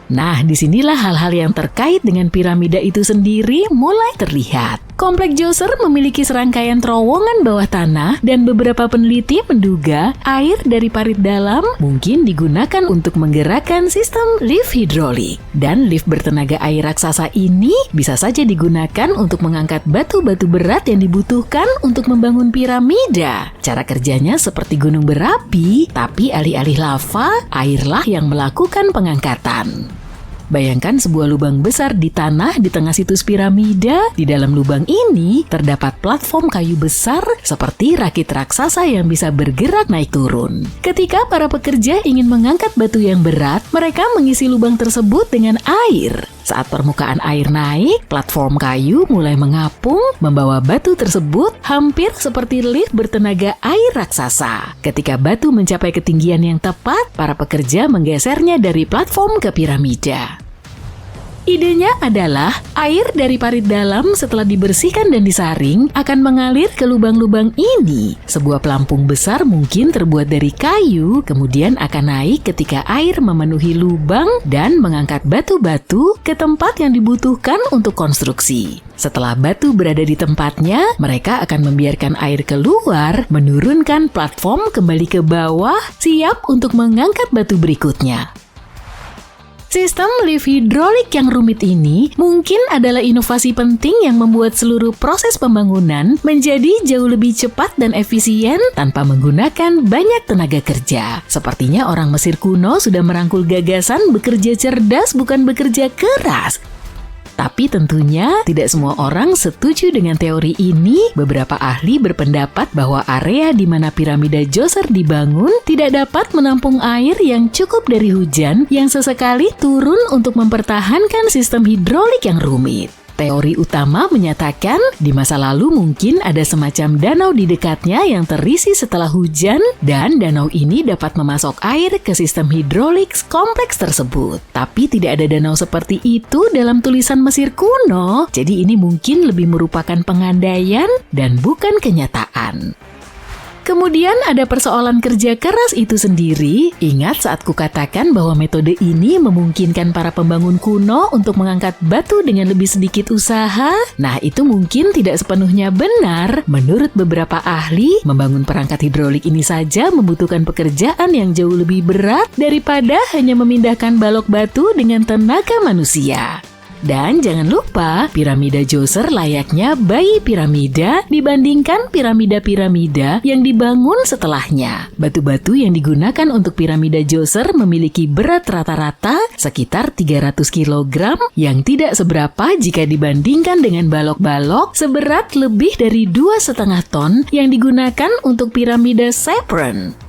Nah, disinilah hal-hal yang terkait dengan piramida itu sendiri mulai terlihat. Kompleks Djoser memiliki serangkaian terowongan bawah tanah dan beberapa peneliti menduga air dari parit dalam mungkin digunakan untuk menggerakkan sistem lift hidrolik. Dan lift bertenaga air raksasa ini bisa saja digunakan untuk mengangkat batu-batu berat yang dibutuhkan untuk membangun piramida. Cara kerjanya seperti gunung berapi, tapi alih-alih lava, airlah yang melakukan pengangkatan. Bayangkan sebuah lubang besar di tanah di tengah situs piramida. Di dalam lubang ini terdapat platform kayu besar seperti rakit raksasa yang bisa bergerak naik turun. Ketika para pekerja ingin mengangkat batu yang berat, mereka mengisi lubang tersebut dengan air. Saat permukaan air naik, platform kayu mulai mengapung, membawa batu tersebut hampir seperti lift bertenaga air raksasa. Ketika batu mencapai ketinggian yang tepat, para pekerja menggesernya dari platform ke piramida. Idenya adalah air dari parit dalam setelah dibersihkan dan disaring akan mengalir ke lubang-lubang ini. Sebuah pelampung besar mungkin terbuat dari kayu, kemudian akan naik ketika air memenuhi lubang dan mengangkat batu-batu ke tempat yang dibutuhkan untuk konstruksi. Setelah batu berada di tempatnya, mereka akan membiarkan air keluar, menurunkan platform kembali ke bawah, siap untuk mengangkat batu berikutnya. Sistem lift hidrolik yang rumit ini mungkin adalah inovasi penting yang membuat seluruh proses pembangunan menjadi jauh lebih cepat dan efisien tanpa menggunakan banyak tenaga kerja. Sepertinya orang Mesir kuno sudah merangkul gagasan bekerja cerdas bukan bekerja keras. Tapi tentunya tidak semua orang setuju dengan teori ini. Beberapa ahli berpendapat bahwa area di mana piramida Djoser dibangun tidak dapat menampung air yang cukup dari hujan yang sesekali turun untuk mempertahankan sistem hidrolik yang rumit. Teori utama menyatakan di masa lalu mungkin ada semacam danau di dekatnya yang terisi setelah hujan dan danau ini dapat memasok air ke sistem hidrolik kompleks tersebut. Tapi tidak ada danau seperti itu dalam tulisan Mesir kuno, jadi ini mungkin lebih merupakan pengandaian dan bukan kenyataan. Kemudian ada persoalan kerja keras itu sendiri. Ingat saat kukatakan bahwa metode ini memungkinkan para pembangun kuno untuk mengangkat batu dengan lebih sedikit usaha? Nah, itu mungkin tidak sepenuhnya benar. Menurut beberapa ahli, membangun perangkat hidrolik ini saja membutuhkan pekerjaan yang jauh lebih berat daripada hanya memindahkan balok batu dengan tenaga manusia. Dan jangan lupa, piramida Djoser layaknya bayi piramida dibandingkan piramida-piramida yang dibangun setelahnya. Batu-batu yang digunakan untuk piramida Djoser memiliki berat rata-rata sekitar 300 kg yang tidak seberapa jika dibandingkan dengan balok-balok seberat lebih dari 2,5 ton yang digunakan untuk piramida Chepron.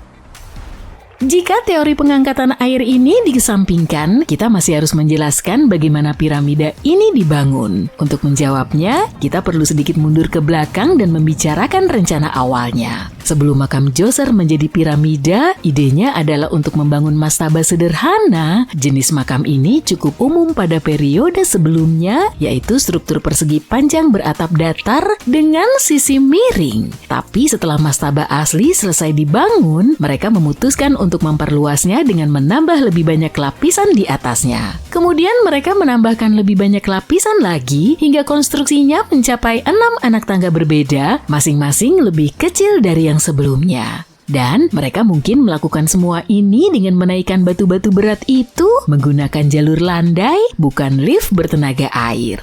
Jika teori pengangkatan air ini dikesampingkan, kita masih harus menjelaskan bagaimana piramida ini dibangun. Untuk menjawabnya, kita perlu sedikit mundur ke belakang dan membicarakan rencana awalnya. Sebelum makam Djoser menjadi piramida, idenya adalah untuk membangun mastaba sederhana. Jenis makam ini cukup umum pada periode sebelumnya, yaitu struktur persegi panjang beratap datar dengan sisi miring. Tapi setelah mastaba asli selesai dibangun, mereka memutuskan untuk memperluasnya dengan menambah lebih banyak lapisan di atasnya. Kemudian mereka menambahkan lebih banyak lapisan lagi hingga konstruksinya mencapai 6 anak tangga berbeda, masing-masing lebih kecil dari yang sebelumnya. Dan mereka mungkin melakukan semua ini dengan menaikkan batu-batu berat itu menggunakan jalur landai, bukan lift bertenaga air.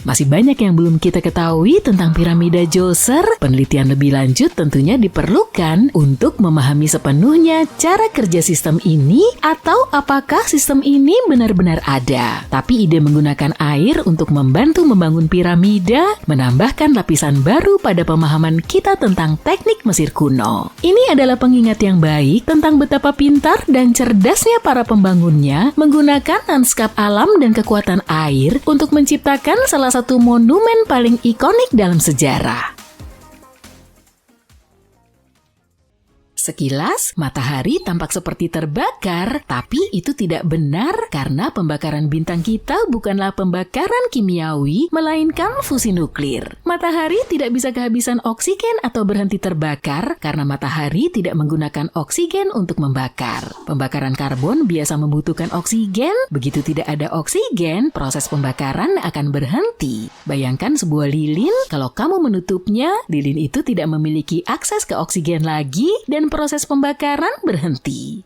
Masih banyak yang belum kita ketahui tentang piramida Djoser. Penelitian lebih lanjut tentunya diperlukan untuk memahami sepenuhnya cara kerja sistem ini atau apakah sistem ini benar-benar ada. Tapi ide menggunakan air untuk membantu membangun piramida menambahkan lapisan baru pada pemahaman kita tentang teknik Mesir kuno. Ini adalah pengingat yang baik tentang betapa pintar dan cerdasnya para pembangunnya menggunakan lanskap alam dan kekuatan air untuk menciptakan salah satu monumen paling ikonik dalam sejarah. Sekilas, matahari tampak seperti terbakar, tapi itu tidak benar karena pembakaran bintang kita bukanlah pembakaran kimiawi, melainkan fusi nuklir. Matahari tidak bisa kehabisan oksigen atau berhenti terbakar karena matahari tidak menggunakan oksigen untuk membakar. Pembakaran karbon biasa membutuhkan oksigen, begitu tidak ada oksigen, proses pembakaran akan berhenti. Bayangkan sebuah lilin, kalau kamu menutupnya, lilin itu tidak memiliki akses ke oksigen lagi dan proses pembakaran berhenti.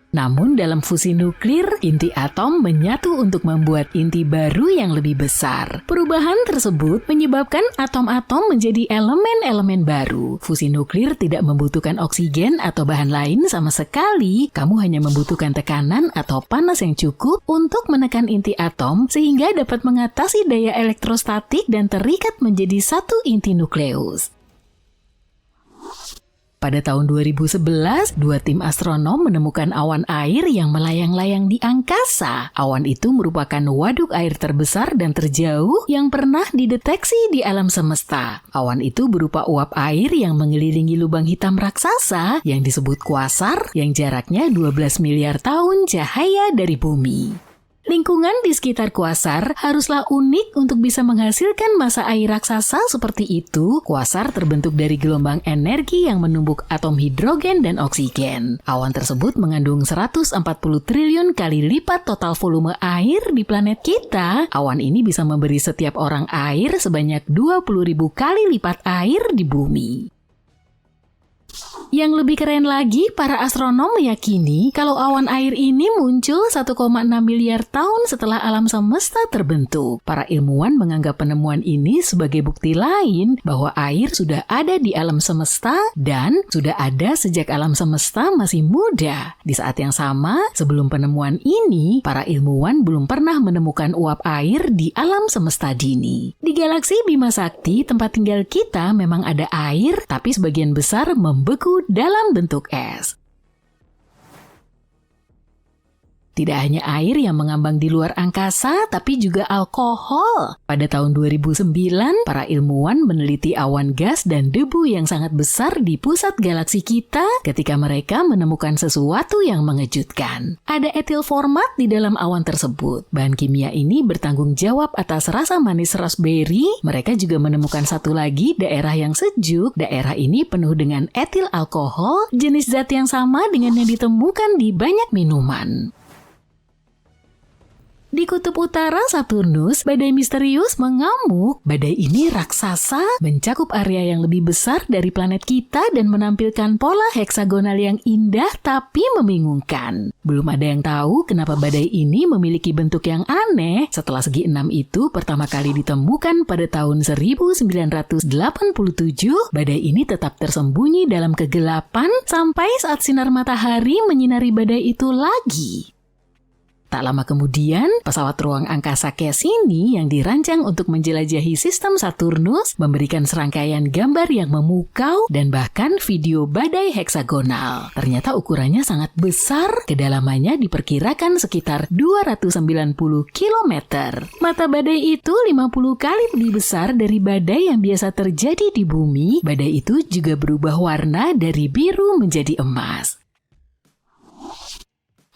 Namun dalam fusi nuklir, inti atom menyatu untuk membuat inti baru yang lebih besar. Perubahan tersebut menyebabkan atom-atom menjadi elemen-elemen baru. Fusi nuklir tidak membutuhkan oksigen atau bahan lain sama sekali. Kamu hanya membutuhkan tekanan atau panas yang cukup untuk menekan inti atom sehingga dapat mengatasi daya elektrostatik dan terikat menjadi satu inti nukleus. Pada tahun 2011, 2 tim astronom menemukan awan air yang melayang-layang di angkasa. Awan itu merupakan waduk air terbesar dan terjauh yang pernah dideteksi di alam semesta. Awan itu berupa uap air yang mengelilingi lubang hitam raksasa yang disebut kuasar yang jaraknya 12 miliar tahun cahaya dari bumi. Lingkungan di sekitar kuasar haruslah unik untuk bisa menghasilkan massa air raksasa seperti itu. Kuasar terbentuk dari gelombang energi yang menumbuk atom hidrogen dan oksigen. Awan tersebut mengandung 140 triliun kali lipat total volume air di planet kita. Awan ini bisa memberi setiap orang air sebanyak 20.000 kali lipat air di bumi. Yang lebih keren lagi, para astronom meyakini kalau awan air ini muncul 1,6 miliar tahun setelah alam semesta terbentuk. Para ilmuwan menganggap penemuan ini sebagai bukti lain bahwa air sudah ada di alam semesta dan sudah ada sejak alam semesta masih muda. Di saat yang sama, sebelum penemuan ini, para ilmuwan belum pernah menemukan uap air di alam semesta dini. Di galaksi Bima Sakti, tempat tinggal kita memang ada air, tapi sebagian besar membeku dalam bentuk es. Tidak hanya air yang mengambang di luar angkasa, tapi juga alkohol. Pada tahun 2009, para ilmuwan meneliti awan gas dan debu yang sangat besar di pusat galaksi kita ketika mereka menemukan sesuatu yang mengejutkan. Ada etil format di dalam awan tersebut. Bahan kimia ini bertanggung jawab atas rasa manis raspberry. Mereka juga menemukan satu lagi daerah yang sejuk. Daerah ini penuh dengan etil alkohol, jenis zat yang sama dengan yang ditemukan di banyak minuman. Di kutub utara Saturnus, badai misterius mengamuk. Badai ini raksasa, mencakup area yang lebih besar dari planet kita dan menampilkan pola heksagonal yang indah tapi membingungkan. Belum ada yang tahu kenapa badai ini memiliki bentuk yang aneh. Setelah segi enam itu pertama kali ditemukan pada tahun 1987, badai ini tetap tersembunyi dalam kegelapan sampai saat sinar matahari menyinari badai itu lagi. Tak lama kemudian, pesawat ruang angkasa Cassini yang dirancang untuk menjelajahi sistem Saturnus memberikan serangkaian gambar yang memukau dan bahkan video badai heksagonal. Ternyata ukurannya sangat besar, kedalamannya diperkirakan sekitar 290 km. Mata badai itu 50 kali lebih besar dari badai yang biasa terjadi di bumi. Badai itu juga berubah warna dari biru menjadi emas.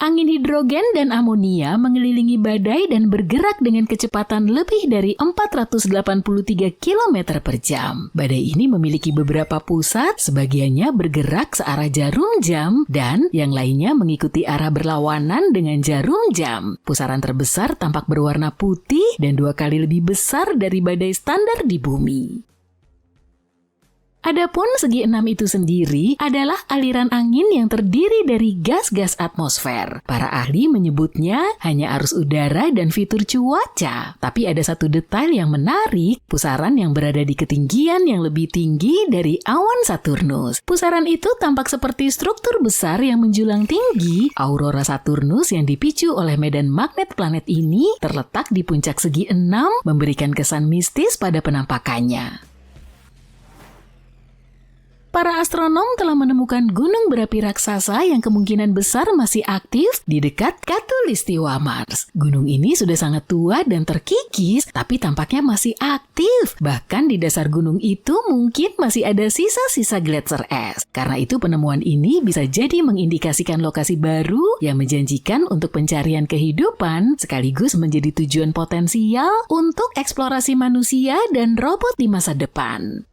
Angin hidrogen dan amonia mengelilingi badai dan bergerak dengan kecepatan lebih dari 483 km per jam. Badai ini memiliki beberapa pusat, sebagiannya bergerak searah jarum jam, dan yang lainnya mengikuti arah berlawanan dengan jarum jam. Pusaran terbesar tampak berwarna putih dan 2 kali lebih besar dari badai standar di bumi. Adapun segi enam itu sendiri adalah aliran angin yang terdiri dari gas-gas atmosfer. Para ahli menyebutnya hanya arus udara dan fitur cuaca. Tapi ada satu detail yang menarik, pusaran yang berada di ketinggian yang lebih tinggi dari awan Saturnus. Pusaran itu tampak seperti struktur besar yang menjulang tinggi. Aurora Saturnus yang dipicu oleh medan magnet planet ini terletak di puncak segi enam, memberikan kesan mistis pada penampakannya. Para astronom telah menemukan gunung berapi raksasa yang kemungkinan besar masih aktif di dekat Khatulistiwa Mars. Gunung ini sudah sangat tua dan terkikis, tapi tampaknya masih aktif. Bahkan di dasar gunung itu mungkin masih ada sisa-sisa gletser es. Karena itu penemuan ini bisa jadi mengindikasikan lokasi baru yang menjanjikan untuk pencarian kehidupan, sekaligus menjadi tujuan potensial untuk eksplorasi manusia dan robot di masa depan.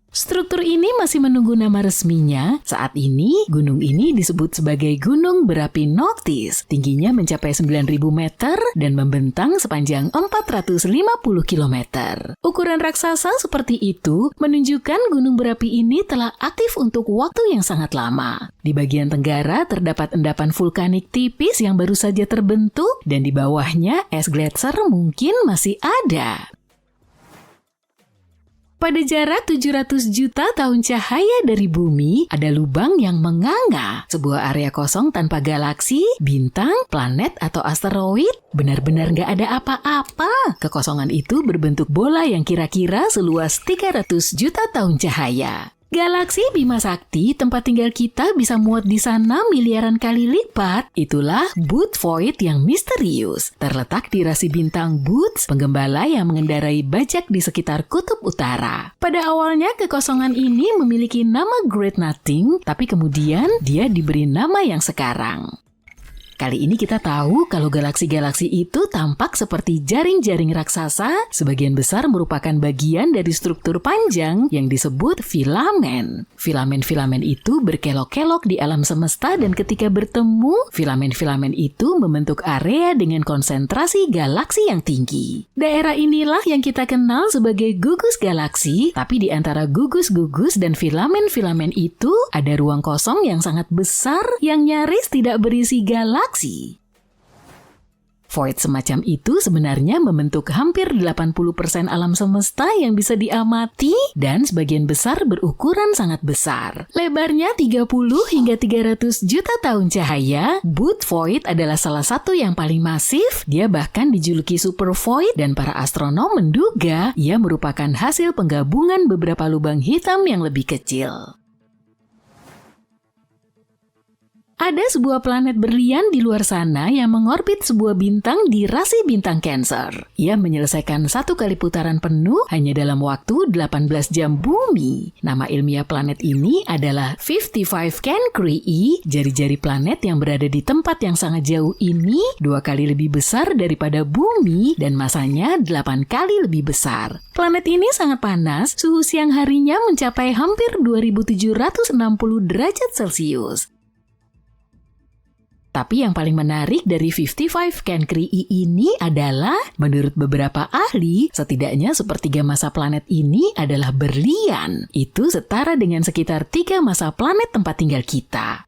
Struktur ini masih menunggu nama resminya. Saat ini, gunung ini disebut sebagai Gunung Berapi Noctis. Tingginya mencapai 9.000 meter dan membentang sepanjang 450 km. Ukuran raksasa seperti itu menunjukkan gunung berapi ini telah aktif untuk waktu yang sangat lama. Di bagian tenggara terdapat endapan vulkanik tipis yang baru saja terbentuk dan di bawahnya es gletser mungkin masih ada. Pada jarak 700 juta tahun cahaya dari bumi, ada lubang yang menganga. Sebuah area kosong tanpa galaksi, bintang, planet, atau asteroid. Benar-benar nggak ada apa-apa. Kekosongan itu berbentuk bola yang kira-kira seluas 300 juta tahun cahaya. Galaksi Bima Sakti, tempat tinggal kita, bisa muat di sana miliaran kali lipat. Itulah Boot Void yang misterius. Terletak di rasi bintang Boots, penggembala yang mengendarai bajak di sekitar kutub utara. Pada awalnya, kekosongan ini memiliki nama Great Nothing, tapi kemudian dia diberi nama yang sekarang. Kali ini kita tahu kalau galaksi-galaksi itu tampak seperti jaring-jaring raksasa, sebagian besar merupakan bagian dari struktur panjang yang disebut filamen. Filamen-filamen itu berkelok-kelok di alam semesta dan ketika bertemu, filamen-filamen itu membentuk area dengan konsentrasi galaksi yang tinggi. Daerah inilah yang kita kenal sebagai gugus galaksi, tapi di antara gugus-gugus dan filamen-filamen itu ada ruang kosong yang sangat besar yang nyaris tidak berisi galaksi. Void semacam itu sebenarnya membentuk hampir 80% alam semesta yang bisa diamati dan sebagian besar berukuran sangat besar. Lebarnya 30 hingga 300 juta tahun cahaya, Boot Void adalah salah satu yang paling masif. Dia bahkan dijuluki Super Void dan para astronom menduga ia merupakan hasil penggabungan beberapa lubang hitam yang lebih kecil. Ada sebuah planet berlian di luar sana yang mengorbit sebuah bintang di rasi bintang Cancer. Ia menyelesaikan satu kali putaran penuh hanya dalam waktu 18 jam bumi. Nama ilmiah planet ini adalah 55 Cancri. Jari-jari planet yang berada di tempat yang sangat jauh ini 2 kali lebih besar daripada bumi dan masanya 8 kali lebih besar. Planet ini sangat panas, suhu siang harinya mencapai hampir 2760 derajat Celcius. Tapi yang paling menarik dari 55 Cancri ini adalah, menurut beberapa ahli, setidaknya sepertiga massa planet ini adalah berlian. Itu setara dengan sekitar 3 massa planet tempat tinggal kita.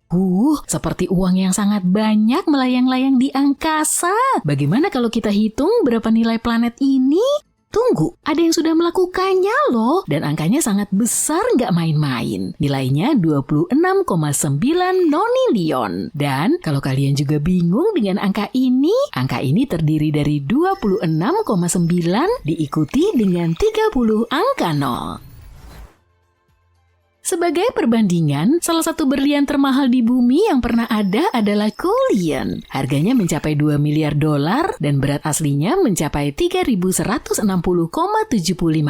Seperti uang yang sangat banyak melayang-layang di angkasa. Bagaimana kalau kita hitung berapa nilai planet ini? Tunggu, ada yang sudah melakukannya loh. Dan angkanya sangat besar, nggak main-main. Nilainya 26,9 nonilion. Dan kalau kalian juga bingung dengan angka ini terdiri dari 26,9 diikuti dengan 30 angka 0. Sebagai perbandingan, salah satu berlian termahal di bumi yang pernah ada adalah Cullion. Harganya mencapai $2 miliar dan berat aslinya mencapai 3.160,75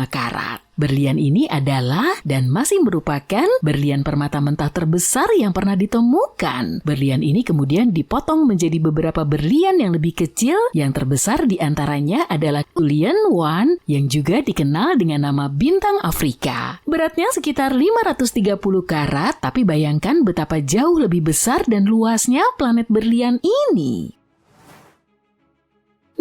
karat. Berlian ini adalah dan masih merupakan berlian permata mentah terbesar yang pernah ditemukan. Berlian ini kemudian dipotong menjadi beberapa berlian yang lebih kecil. Yang terbesar di antaranya adalah Cullion 1 yang juga dikenal dengan nama bintang Afrika. Beratnya sekitar 530 karat, tapi bayangkan betapa jauh lebih besar dan luasnya planet berlian ini.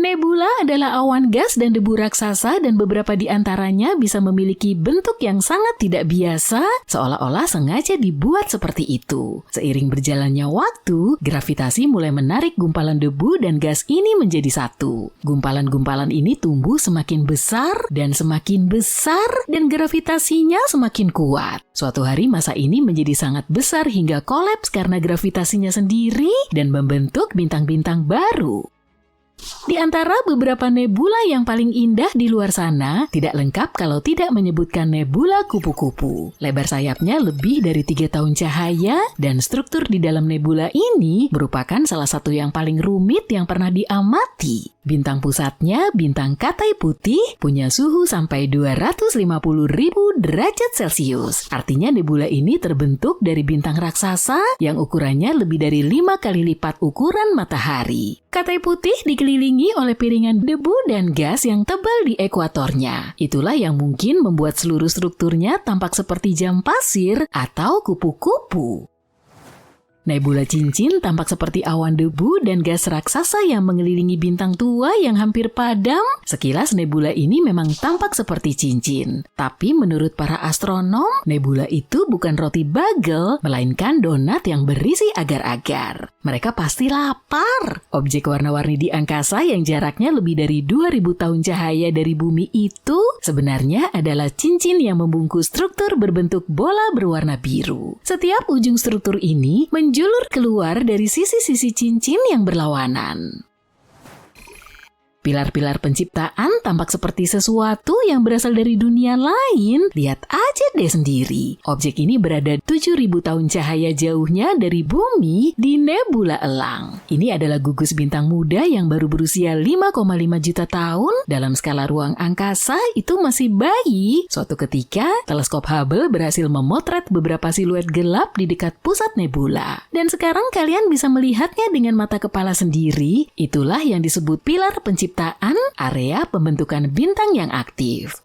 Nebula adalah awan gas dan debu raksasa dan beberapa di antaranya bisa memiliki bentuk yang sangat tidak biasa, seolah-olah sengaja dibuat seperti itu. Seiring berjalannya waktu, gravitasi mulai menarik gumpalan debu dan gas ini menjadi satu. Gumpalan-gumpalan ini tumbuh semakin besar dan gravitasinya semakin kuat. Suatu hari massa ini menjadi sangat besar hingga kolaps karena gravitasinya sendiri dan membentuk bintang-bintang baru. Di antara beberapa nebula yang paling indah di luar sana, tidak lengkap kalau tidak menyebutkan nebula kupu-kupu. Lebar sayapnya lebih dari 3 tahun cahaya, dan struktur di dalam nebula ini merupakan salah satu yang paling rumit yang pernah diamati. Bintang pusatnya, bintang Katai Putih, punya suhu sampai 250.000 derajat Celcius. Artinya nebula ini terbentuk dari bintang raksasa yang ukurannya lebih dari 5 kali lipat ukuran matahari. Katai Putih dikelilingi oleh piringan debu dan gas yang tebal di ekuatornya. Itulah yang mungkin membuat seluruh strukturnya tampak seperti jam pasir atau kupu-kupu. Nebula Cincin tampak seperti awan debu dan gas raksasa yang mengelilingi bintang tua yang hampir padam. Sekilas nebula ini memang tampak seperti cincin. Tapi menurut para astronom, nebula itu bukan roti bagel, melainkan donat yang berisi agar-agar. Mereka pasti lapar. Objek warna-warni di angkasa yang jaraknya lebih dari 2000 tahun cahaya dari bumi itu sebenarnya adalah cincin yang membungkus struktur berbentuk bola berwarna biru. Setiap ujung struktur ini menjulur keluar dari sisi-sisi cincin yang berlawanan. Pilar-pilar penciptaan tampak seperti sesuatu yang berasal dari dunia lain. Lihat aja deh sendiri. Objek ini berada 7.000 tahun cahaya jauhnya dari bumi di nebula elang. Ini adalah gugus bintang muda yang baru berusia 5,5 juta tahun. Dalam skala ruang angkasa itu masih bayi. Suatu ketika, teleskop Hubble berhasil memotret beberapa siluet gelap di dekat pusat nebula. Dan sekarang kalian bisa melihatnya dengan mata kepala sendiri. Itulah yang disebut pilar penciptaan, area pembentukan bintang yang aktif.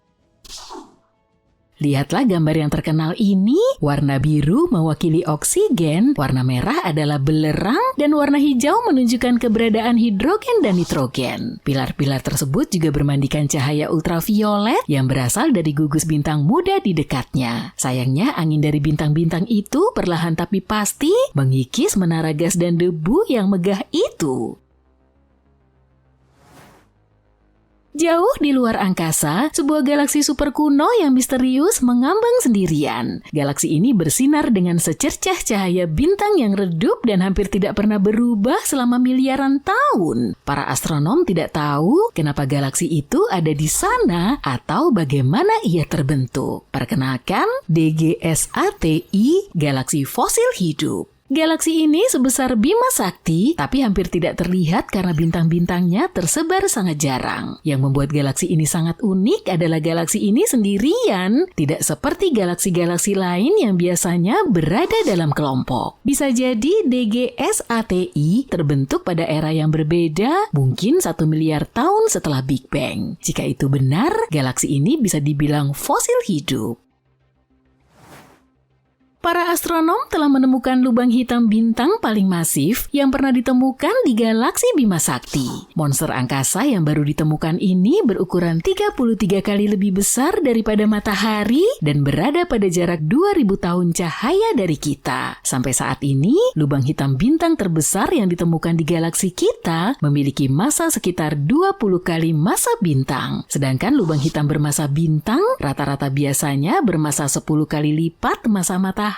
Lihatlah gambar yang terkenal ini. Warna biru mewakili oksigen, warna merah adalah belerang, dan warna hijau menunjukkan keberadaan hidrogen dan nitrogen. Pilar-pilar tersebut juga bermandikan cahaya ultraviolet yang berasal dari gugus bintang muda di dekatnya. Sayangnya angin dari bintang-bintang itu perlahan tapi pasti mengikis menara gas dan debu yang megah itu. Jauh di luar angkasa, sebuah galaksi super kuno yang misterius mengambang sendirian. Galaksi ini bersinar dengan secercah cahaya bintang yang redup dan hampir tidak pernah berubah selama miliaran tahun. Para astronom tidak tahu kenapa galaksi itu ada di sana atau bagaimana ia terbentuk. Perkenalkan, DGSATI, galaksi fosil hidup. Galaksi ini sebesar Bima Sakti, tapi hampir tidak terlihat karena bintang-bintangnya tersebar sangat jarang. Yang membuat galaksi ini sangat unik adalah galaksi ini sendirian, tidak seperti galaksi-galaksi lain yang biasanya berada dalam kelompok. Bisa jadi DGSATI terbentuk pada era yang berbeda, mungkin 1 miliar tahun setelah Big Bang. Jika itu benar, galaksi ini bisa dibilang fosil hidup. Para astronom telah menemukan lubang hitam bintang paling masif yang pernah ditemukan di galaksi Bima Sakti. Monster angkasa yang baru ditemukan ini berukuran 33 kali lebih besar daripada matahari dan berada pada jarak 2000 tahun cahaya dari kita. Sampai saat ini, lubang hitam bintang terbesar yang ditemukan di galaksi kita memiliki massa sekitar 20 kali massa bintang. Sedangkan lubang hitam bermassa bintang rata-rata biasanya bermassa 10 kali lipat massa matahari.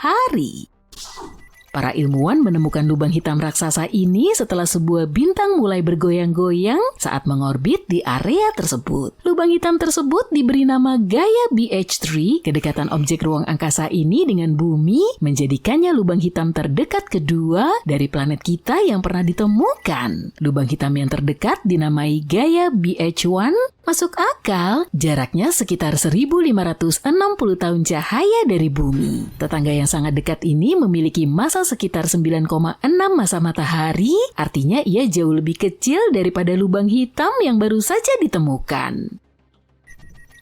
Para ilmuwan menemukan lubang hitam raksasa ini setelah sebuah bintang mulai bergoyang-goyang saat mengorbit di area tersebut. Lubang hitam tersebut diberi nama Gaia BH3. Kedekatan objek ruang angkasa ini dengan bumi menjadikannya lubang hitam terdekat kedua dari planet kita yang pernah ditemukan. Lubang hitam yang terdekat dinamai Gaia BH1. Masuk akal, jaraknya sekitar 1560 tahun cahaya dari bumi. Tetangga yang sangat dekat ini memiliki massa sekitar 9,6 massa matahari, artinya ia jauh lebih kecil daripada lubang hitam yang baru saja ditemukan.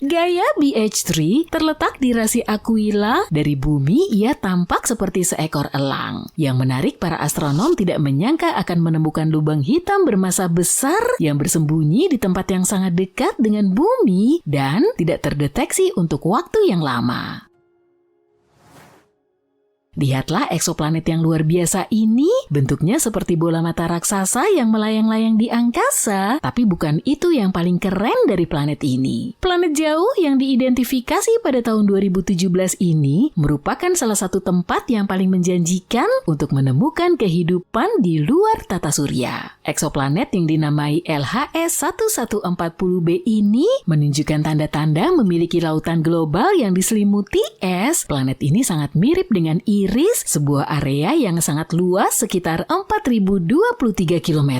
Gaia BH3 terletak di rasi Aquila. Dari bumi, ia tampak seperti seekor elang. Yang menarik, para astronom tidak menyangka akan menemukan lubang hitam bermassa besar yang bersembunyi di tempat yang sangat dekat dengan bumi dan tidak terdeteksi untuk waktu yang lama. Lihatlah eksoplanet yang luar biasa ini, bentuknya seperti bola mata raksasa yang melayang-layang di angkasa, tapi bukan itu yang paling keren dari planet ini. Planet jauh yang diidentifikasi pada tahun 2017 ini merupakan salah satu tempat yang paling menjanjikan untuk menemukan kehidupan di luar tata surya. Eksoplanet yang dinamai LHS 1140b ini menunjukkan tanda-tanda memiliki lautan global yang diselimuti es. Planet ini sangat mirip dengan Iris, sebuah area yang sangat luas sekitar 4023 km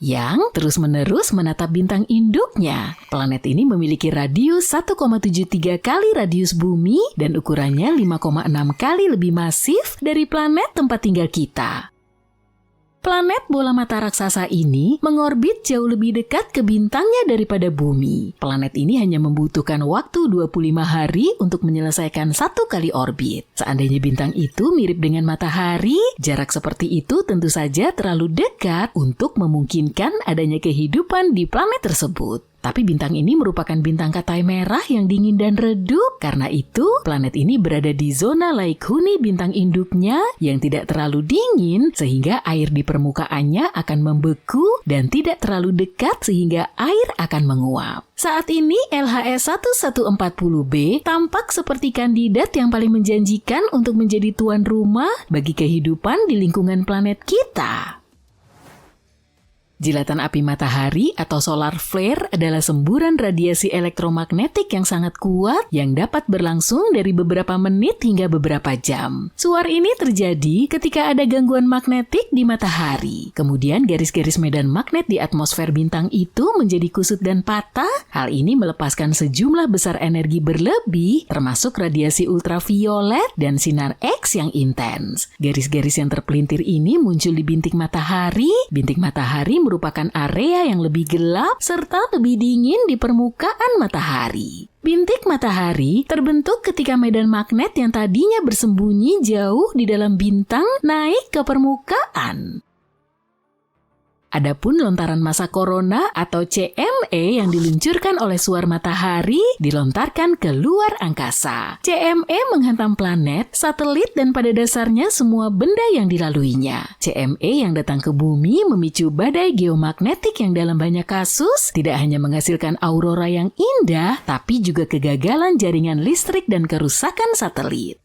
yang terus-menerus menatap bintang induknya. Planet ini memiliki radius 1,73 kali radius bumi dan ukurannya 5,6 kali lebih masif dari planet tempat tinggal kita. Planet bola mata raksasa ini mengorbit jauh lebih dekat ke bintangnya daripada bumi. Planet ini hanya membutuhkan waktu 25 hari untuk menyelesaikan satu kali orbit. Seandainya bintang itu mirip dengan matahari, jarak seperti itu tentu saja terlalu dekat untuk memungkinkan adanya kehidupan di planet tersebut. Tapi bintang ini merupakan bintang katai merah yang dingin dan redup. Karena itu, planet ini berada di zona laik huni bintang induknya yang tidak terlalu dingin sehingga air di permukaannya akan membeku dan tidak terlalu dekat sehingga air akan menguap. Saat ini LHS 1140b tampak seperti kandidat yang paling menjanjikan untuk menjadi tuan rumah bagi kehidupan di lingkungan planet kita. Jilatan api matahari atau solar flare adalah semburan radiasi elektromagnetik yang sangat kuat yang dapat berlangsung dari beberapa menit hingga beberapa jam. Suar ini terjadi ketika ada gangguan magnetik di matahari. Kemudian garis-garis medan magnet di atmosfer bintang itu menjadi kusut dan patah. Hal ini melepaskan sejumlah besar energi berlebih, termasuk radiasi ultraviolet dan sinar X yang intens. Garis-garis yang terpelintir ini muncul di bintik matahari. Bintik matahari merupakan area yang lebih gelap serta lebih dingin di permukaan matahari. Bintik matahari terbentuk ketika medan magnet yang tadinya bersembunyi jauh di dalam bintang naik ke permukaan. Adapun lontaran massa korona atau CME yang diluncurkan oleh suar matahari dilontarkan ke luar angkasa. CME menghantam planet, satelit, dan pada dasarnya semua benda yang dilaluinya. CME yang datang ke bumi memicu badai geomagnetik yang dalam banyak kasus tidak hanya menghasilkan aurora yang indah, tapi juga kegagalan jaringan listrik dan kerusakan satelit.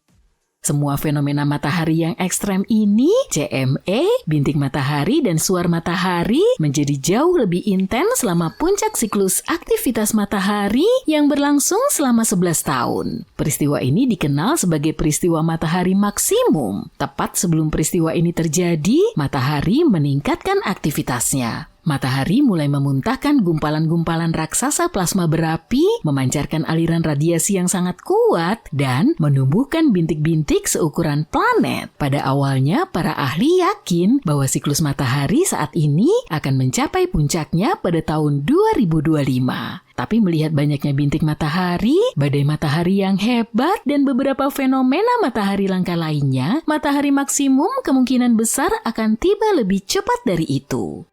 Semua fenomena matahari yang ekstrem ini, CME, bintik matahari, dan suar matahari menjadi jauh lebih intens selama puncak siklus aktivitas matahari yang berlangsung selama 11 tahun. Peristiwa ini dikenal sebagai peristiwa matahari maksimum. Tepat sebelum peristiwa ini terjadi, matahari meningkatkan aktivitasnya. Matahari mulai memuntahkan gumpalan-gumpalan raksasa plasma berapi, memancarkan aliran radiasi yang sangat kuat, dan menumbuhkan bintik-bintik seukuran planet. Pada awalnya, para ahli yakin bahwa siklus matahari saat ini akan mencapai puncaknya pada tahun 2025. Tapi melihat banyaknya bintik matahari, badai matahari yang hebat, dan beberapa fenomena matahari langka lainnya, matahari maksimum kemungkinan besar akan tiba lebih cepat dari itu.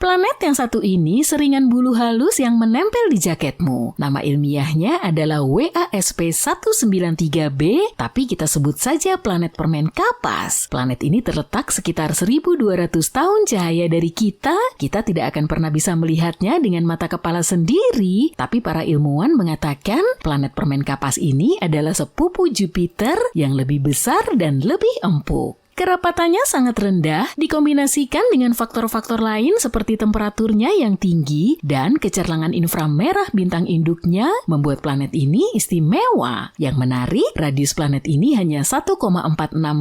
Planet yang satu ini seringan bulu halus yang menempel di jaketmu. Nama ilmiahnya adalah WASP-193b, tapi kita sebut saja planet permen kapas. Planet ini terletak sekitar 1.200 tahun cahaya dari kita. Kita tidak akan pernah bisa melihatnya dengan mata kepala sendiri, tapi para ilmuwan mengatakan planet permen kapas ini adalah sepupu Jupiter yang lebih besar dan lebih empuk. Kerapatannya sangat rendah dikombinasikan dengan faktor-faktor lain seperti temperaturnya yang tinggi dan kecerlangan inframerah bintang induknya membuat planet ini istimewa. Yang menarik, radius planet ini hanya 1,46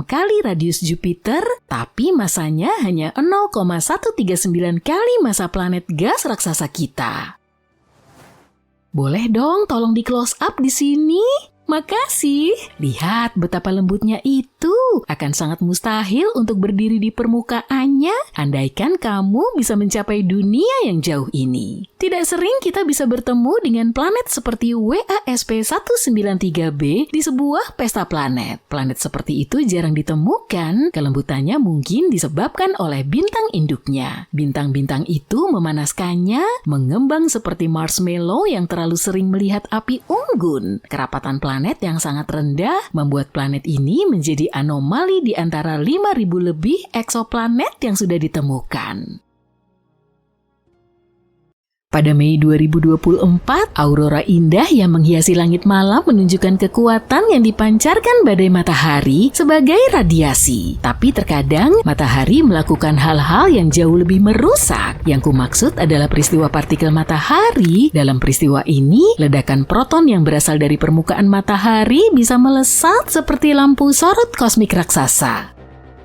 kali radius Jupiter, tapi masanya hanya 0,139 kali massa planet gas raksasa kita. Boleh dong tolong di close up di sini? Makasih. Lihat betapa lembutnya itu. Akan sangat mustahil untuk berdiri di permukaannya andaikan kamu bisa mencapai dunia yang jauh ini. Tidak sering kita bisa bertemu dengan planet seperti WASP-193b di sebuah pesta planet. Planet seperti itu jarang ditemukan. Kelembutannya mungkin disebabkan oleh bintang induknya. Bintang-bintang itu memanaskannya, mengembang seperti marshmallow yang terlalu sering melihat api unggun. Kerapatan planet yang sangat rendah membuat planet ini menjadi anomali di antara 5.000 lebih eksoplanet yang sudah ditemukan. Pada Mei 2024, aurora indah yang menghiasi langit malam menunjukkan kekuatan yang dipancarkan badai matahari sebagai radiasi. Tapi terkadang, matahari melakukan hal-hal yang jauh lebih merusak. Yang kumaksud adalah peristiwa partikel matahari. Dalam peristiwa ini, ledakan proton yang berasal dari permukaan matahari bisa melesat seperti lampu sorot kosmik raksasa.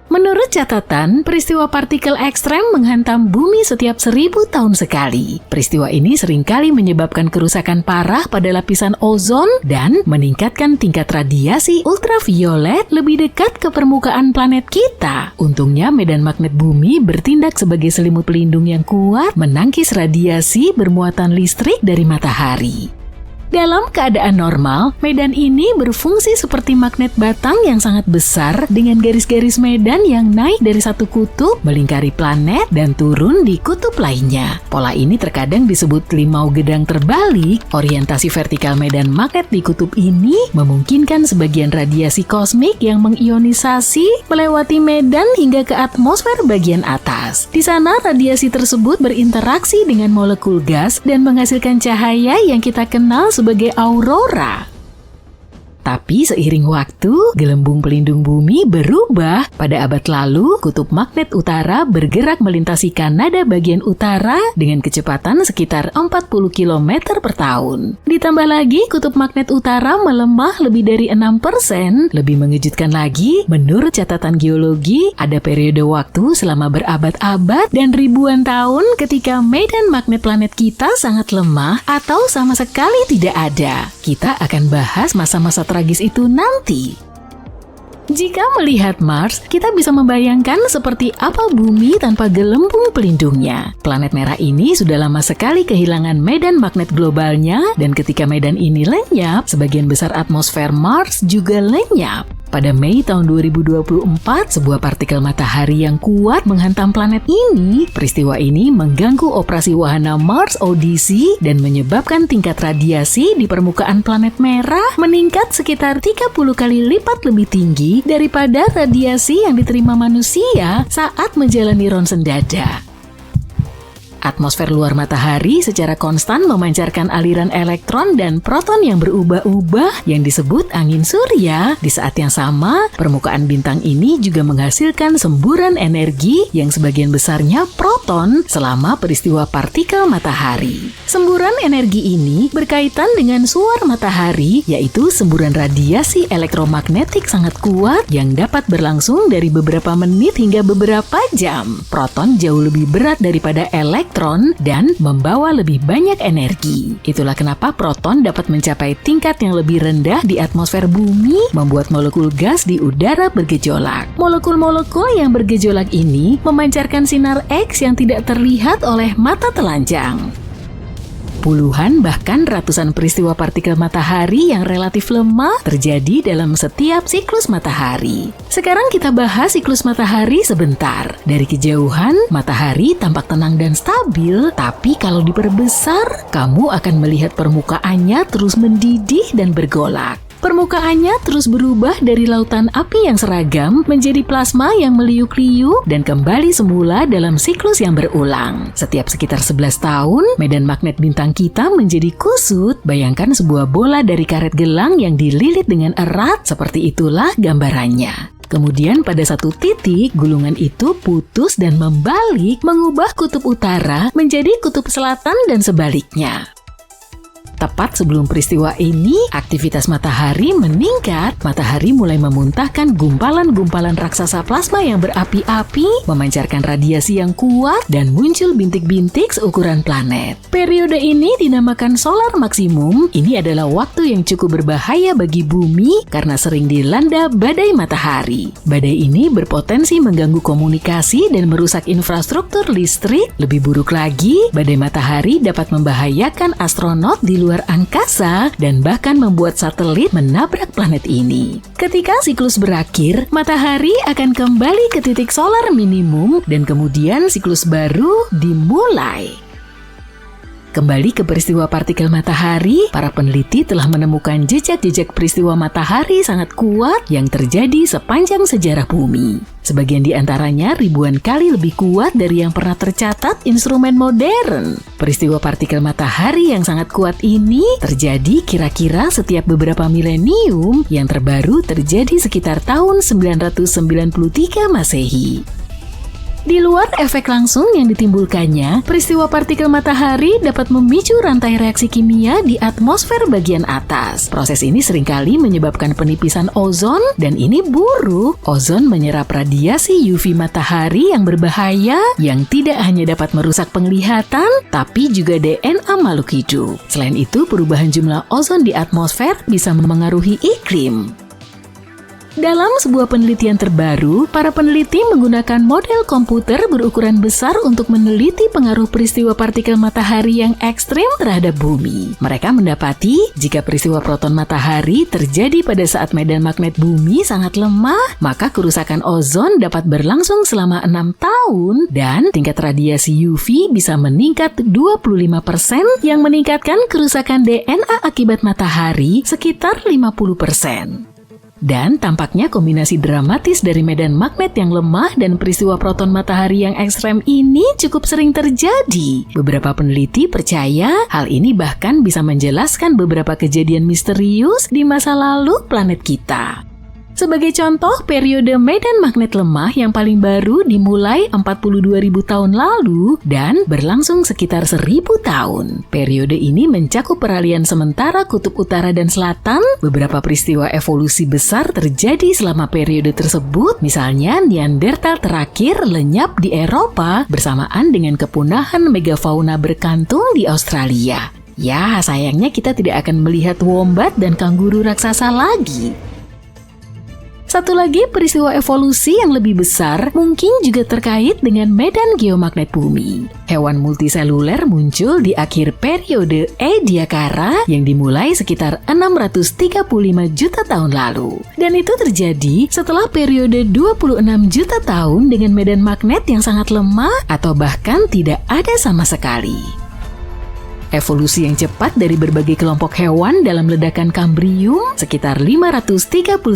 Menurut catatan, peristiwa partikel ekstrem menghantam bumi setiap 1.000 tahun sekali. Peristiwa ini seringkali menyebabkan kerusakan parah pada lapisan ozon dan meningkatkan tingkat radiasi ultraviolet lebih dekat ke permukaan planet kita. Untungnya medan magnet bumi bertindak sebagai selimut pelindung yang kuat menangkis radiasi bermuatan listrik dari matahari. Dalam keadaan normal, medan ini berfungsi seperti magnet batang yang sangat besar dengan garis-garis medan yang naik dari satu kutub, melingkari planet, dan turun di kutub lainnya. Pola ini terkadang disebut limau gedang terbalik. Orientasi vertikal medan magnet di kutub ini memungkinkan sebagian radiasi kosmik yang mengionisasi melewati medan hingga ke atmosfer bagian atas. Di sana, radiasi tersebut berinteraksi dengan molekul gas dan menghasilkan cahaya yang kita kenal sebagai aurora. Tapi seiring waktu, gelembung pelindung bumi berubah. Pada abad lalu, kutub magnet utara bergerak melintasi Kanada bagian utara dengan kecepatan sekitar 40 km per tahun. Ditambah lagi, kutub magnet utara melemah lebih dari 6%. Lebih mengejutkan lagi, menurut catatan geologi, ada periode waktu selama berabad-abad dan ribuan tahun ketika medan magnet planet kita sangat lemah atau sama sekali tidak ada. Kita akan bahas masa-masa tragis itu nanti. Jika melihat Mars, kita bisa membayangkan seperti apa bumi tanpa gelembung pelindungnya. Planet merah ini sudah lama sekali kehilangan medan magnet globalnya, dan ketika medan ini lenyap, sebagian besar atmosfer Mars juga lenyap. Pada Mei tahun 2024, sebuah partikel matahari yang kuat menghantam planet ini. Peristiwa ini mengganggu operasi wahana Mars Odyssey dan menyebabkan tingkat radiasi di permukaan planet merah meningkat sekitar 30 kali lipat lebih tinggi daripada radiasi yang diterima manusia saat menjalani ronsen dada. Atmosfer luar matahari secara konstan memancarkan aliran elektron dan proton yang berubah-ubah yang disebut angin surya. Di saat yang sama, permukaan bintang ini juga menghasilkan semburan energi yang sebagian besarnya proton selama peristiwa partikel matahari. Semburan energi ini berkaitan dengan suar matahari, yaitu semburan radiasi elektromagnetik sangat kuat yang dapat berlangsung dari beberapa menit hingga beberapa jam. Proton jauh lebih berat daripada elektron dan membawa lebih banyak energi. Itulah kenapa proton dapat mencapai tingkat yang lebih rendah di atmosfer bumi, membuat molekul gas di udara bergejolak. Molekul-molekul yang bergejolak ini memancarkan sinar X yang tidak terlihat oleh mata telanjang. Puluhan bahkan ratusan peristiwa partikel matahari yang relatif lemah terjadi dalam setiap siklus matahari. Sekarang kita bahas siklus matahari sebentar. Dari kejauhan, matahari tampak tenang dan stabil, tapi kalau diperbesar, kamu akan melihat permukaannya terus mendidih dan bergolak. Permukaannya terus berubah dari lautan api yang seragam menjadi plasma yang meliuk-liuk dan kembali semula dalam siklus yang berulang. Setiap sekitar 11 tahun, medan magnet bintang kita menjadi kusut. Bayangkan sebuah bola dari karet gelang yang dililit dengan erat, seperti itulah gambarannya. Kemudian pada satu titik, gulungan itu putus dan membalik, mengubah kutub utara menjadi kutub selatan dan sebaliknya. Tepat sebelum peristiwa ini, aktivitas matahari meningkat. Matahari mulai memuntahkan gumpalan-gumpalan raksasa plasma yang berapi-api, memancarkan radiasi yang kuat, dan muncul bintik-bintik seukuran planet. Periode ini dinamakan solar maksimum. Ini adalah waktu yang cukup berbahaya bagi bumi karena sering dilanda badai matahari. Badai ini berpotensi mengganggu komunikasi dan merusak infrastruktur listrik. Lebih buruk lagi, badai matahari dapat membahayakan astronot di luar angkasa dan bahkan membuat satelit menabrak planet ini. Ketika siklus berakhir, matahari akan kembali ke titik solar minimum dan kemudian siklus baru dimulai. Kembali ke peristiwa partikel matahari, para peneliti telah menemukan jejak-jejak peristiwa matahari sangat kuat yang terjadi sepanjang sejarah bumi. Sebagian di antaranya ribuan kali lebih kuat dari yang pernah tercatat instrumen modern. Peristiwa partikel matahari yang sangat kuat ini terjadi kira-kira setiap beberapa milenium, yang terbaru terjadi sekitar tahun 993 Masehi. Di luar efek langsung yang ditimbulkannya, peristiwa partikel matahari dapat memicu rantai reaksi kimia di atmosfer bagian atas. Proses ini seringkali menyebabkan penipisan ozon, dan ini buruk. Ozon menyerap radiasi UV matahari yang berbahaya, yang tidak hanya dapat merusak penglihatan, tapi juga DNA makhluk hidup. Selain itu, perubahan jumlah ozon di atmosfer bisa memengaruhi iklim. Dalam sebuah penelitian terbaru, para peneliti menggunakan model komputer berukuran besar untuk meneliti pengaruh peristiwa partikel matahari yang ekstrim terhadap bumi. Mereka mendapati, jika peristiwa proton matahari terjadi pada saat medan magnet bumi sangat lemah, maka kerusakan ozon dapat berlangsung selama 6 tahun dan tingkat radiasi UV bisa meningkat 25%, yang meningkatkan kerusakan DNA akibat matahari sekitar 50%. Dan tampaknya kombinasi dramatis dari medan magnet yang lemah dan peristiwa proton matahari yang ekstrem ini cukup sering terjadi. Beberapa peneliti percaya hal ini bahkan bisa menjelaskan beberapa kejadian misterius di masa lalu planet kita. Sebagai contoh, periode medan magnet lemah yang paling baru dimulai 42.000 tahun lalu dan berlangsung sekitar 1.000 tahun. Periode ini mencakup peralihan sementara kutub utara dan selatan. Beberapa peristiwa evolusi besar terjadi selama periode tersebut, misalnya Neanderthal terakhir lenyap di Eropa bersamaan dengan kepunahan megafauna berkantung di Australia. Ya, sayangnya kita tidak akan melihat wombat dan kanguru raksasa lagi. Satu lagi peristiwa evolusi yang lebih besar mungkin juga terkait dengan medan geomagnet bumi. Hewan multiseluler muncul di akhir periode Ediacara yang dimulai sekitar 635 juta tahun lalu. Dan itu terjadi setelah periode 26 juta tahun dengan medan magnet yang sangat lemah atau bahkan tidak ada sama sekali. Evolusi yang cepat dari berbagai kelompok hewan dalam ledakan Kambrium sekitar 539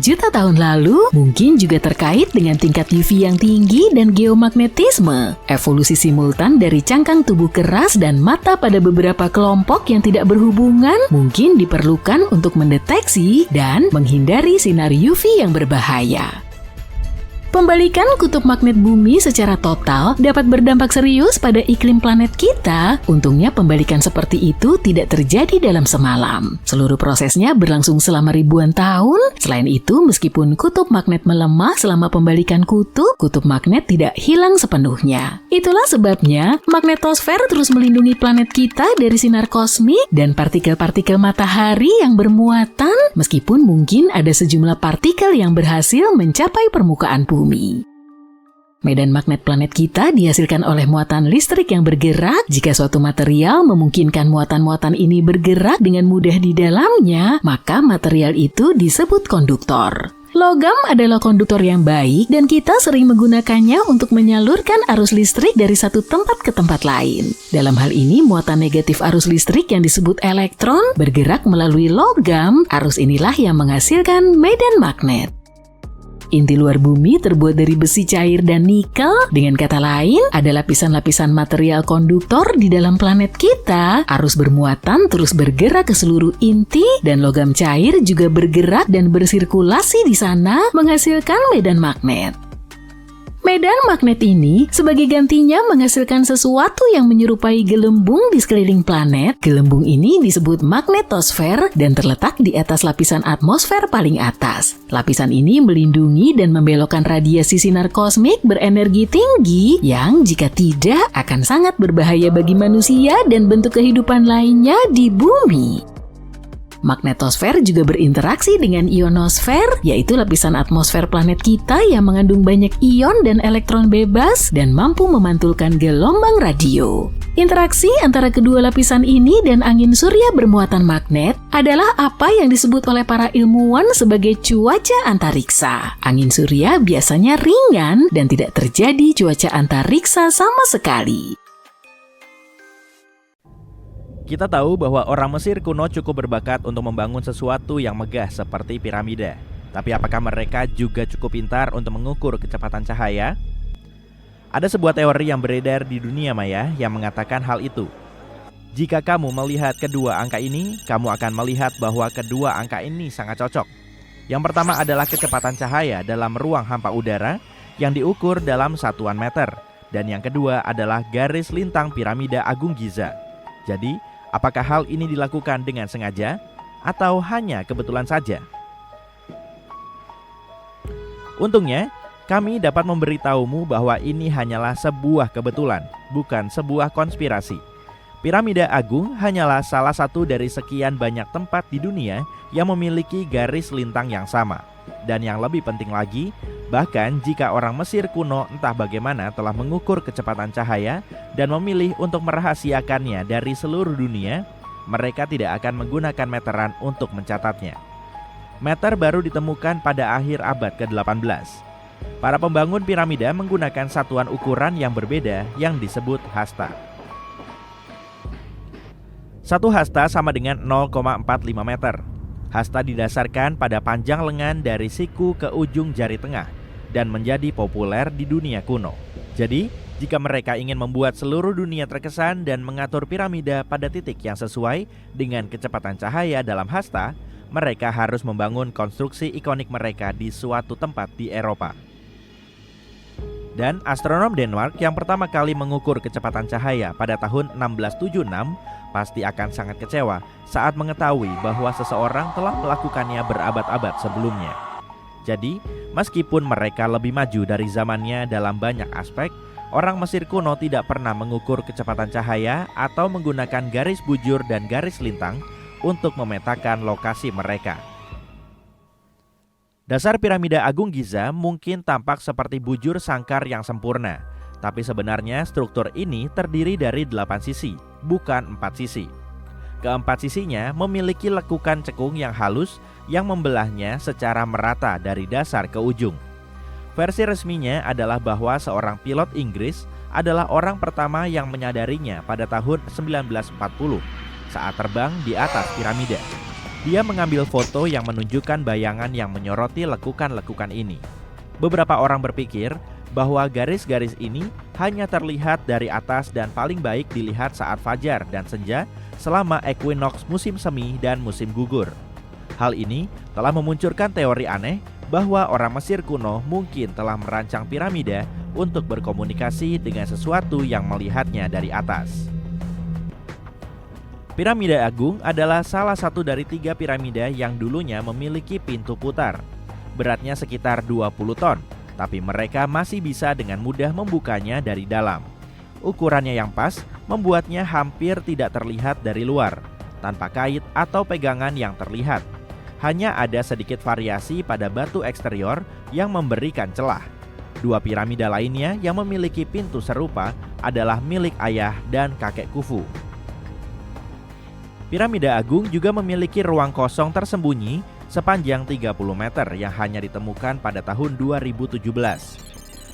juta tahun lalu mungkin juga terkait dengan tingkat UV yang tinggi dan geomagnetisme. Evolusi simultan dari cangkang tubuh keras dan mata pada beberapa kelompok yang tidak berhubungan mungkin diperlukan untuk mendeteksi dan menghindari sinar UV yang berbahaya. Pembalikan kutub magnet bumi secara total dapat berdampak serius pada iklim planet kita. Untungnya pembalikan seperti itu tidak terjadi dalam semalam. Seluruh prosesnya berlangsung selama ribuan tahun. Selain itu, meskipun kutub magnet melemah selama pembalikan kutub magnet tidak hilang sepenuhnya. Itulah sebabnya magnetosfer terus melindungi planet kita dari sinar kosmik dan partikel-partikel matahari yang bermuatan, meskipun mungkin ada sejumlah partikel yang berhasil mencapai permukaan bumi. Medan magnet planet kita dihasilkan oleh muatan listrik yang bergerak. Jika suatu material memungkinkan muatan-muatan ini bergerak dengan mudah di dalamnya, maka material itu disebut konduktor. Logam adalah konduktor yang baik dan kita sering menggunakannya untuk menyalurkan arus listrik dari satu tempat ke tempat lain. Dalam hal ini, muatan negatif arus listrik yang disebut elektron bergerak melalui logam. Arus inilah yang menghasilkan medan magnet. Inti luar bumi terbuat dari besi cair dan nikel. Dengan kata lain, ada lapisan-lapisan material konduktor di dalam planet kita. Arus bermuatan terus bergerak ke seluruh inti dan logam cair juga bergerak dan bersirkulasi di sana menghasilkan medan magnet. Medan magnet ini sebagai gantinya menghasilkan sesuatu yang menyerupai gelembung di sekeliling planet. Gelembung ini disebut magnetosfer dan terletak di atas lapisan atmosfer paling atas. Lapisan ini melindungi dan membelokkan radiasi sinar kosmik berenergi tinggi yang jika tidak akan sangat berbahaya bagi manusia dan bentuk kehidupan lainnya di bumi. Magnetosfer juga berinteraksi dengan ionosfer, yaitu lapisan atmosfer planet kita yang mengandung banyak ion dan elektron bebas dan mampu memantulkan gelombang radio. Interaksi antara kedua lapisan ini dan angin surya bermuatan magnet adalah apa yang disebut oleh para ilmuwan sebagai cuaca antariksa. Angin surya biasanya ringan dan tidak terjadi cuaca antariksa sama sekali. Kita tahu bahwa orang Mesir kuno cukup berbakat untuk membangun sesuatu yang megah seperti piramida. Tapi apakah mereka juga cukup pintar untuk mengukur kecepatan cahaya? Ada sebuah teori yang beredar di dunia maya yang mengatakan hal itu. Jika kamu melihat kedua angka ini, kamu akan melihat bahwa kedua angka ini sangat cocok. Yang pertama adalah kecepatan cahaya dalam ruang hampa udara yang diukur dalam satuan meter. Dan yang kedua adalah garis lintang piramida Agung Giza. Jadi, apakah hal ini dilakukan dengan sengaja atau hanya kebetulan saja? Untungnya, kami dapat memberitahumu bahwa ini hanyalah sebuah kebetulan, bukan sebuah konspirasi. Piramida Agung hanyalah salah satu dari sekian banyak tempat di dunia yang memiliki garis lintang yang sama. Dan yang lebih penting lagi, bahkan jika orang Mesir kuno entah bagaimana telah mengukur kecepatan cahaya dan memilih untuk merahasiakannya dari seluruh dunia, mereka tidak akan menggunakan meteran untuk mencatatnya. Meter baru ditemukan pada akhir abad ke-18. Para pembangun piramida menggunakan satuan ukuran yang berbeda yang disebut hasta. Satu hasta sama dengan 0,45 meter. Hasta didasarkan pada panjang lengan dari siku ke ujung jari tengah dan menjadi populer di dunia kuno. Jadi, jika mereka ingin membuat seluruh dunia terkesan dan mengatur piramida pada titik yang sesuai dengan kecepatan cahaya dalam hasta, mereka harus membangun konstruksi ikonik mereka di suatu tempat di Eropa. Dan astronom Denmark yang pertama kali mengukur kecepatan cahaya pada tahun 1676 pasti akan sangat kecewa saat mengetahui bahwa seseorang telah melakukannya berabad-abad sebelumnya. Jadi, meskipun mereka lebih maju dari zamannya dalam banyak aspek, orang Mesir kuno tidak pernah mengukur kecepatan cahaya atau menggunakan garis bujur dan garis lintang untuk memetakan lokasi mereka. Dasar piramida Agung Giza mungkin tampak seperti bujur sangkar yang sempurna, tapi sebenarnya struktur ini terdiri dari 8 sisi, bukan 4 sisi. Keempat sisinya memiliki lekukan cekung yang halus yang membelahnya secara merata dari dasar ke ujung. Versi resminya adalah bahwa seorang pilot Inggris adalah orang pertama yang menyadarinya pada tahun 1940 saat terbang di atas piramida. Dia mengambil foto yang menunjukkan bayangan yang menyoroti lekukan-lekukan ini. Beberapa orang berpikir bahwa garis-garis ini hanya terlihat dari atas dan paling baik dilihat saat fajar dan senja selama equinox musim semi dan musim gugur. Hal ini telah memunculkan teori aneh bahwa orang Mesir kuno mungkin telah merancang piramida untuk berkomunikasi dengan sesuatu yang melihatnya dari atas. Piramida Agung adalah salah satu dari 3 piramida yang dulunya memiliki pintu putar. Beratnya sekitar 20 ton, tapi mereka masih bisa dengan mudah membukanya dari dalam. Ukurannya yang pas membuatnya hampir tidak terlihat dari luar, tanpa kait atau pegangan yang terlihat. Hanya ada sedikit variasi pada batu eksterior yang memberikan celah. 2 piramida lainnya yang memiliki pintu serupa adalah milik ayah dan kakek Khufu. Piramida Agung juga memiliki ruang kosong tersembunyi sepanjang 30 meter yang hanya ditemukan pada tahun 2017.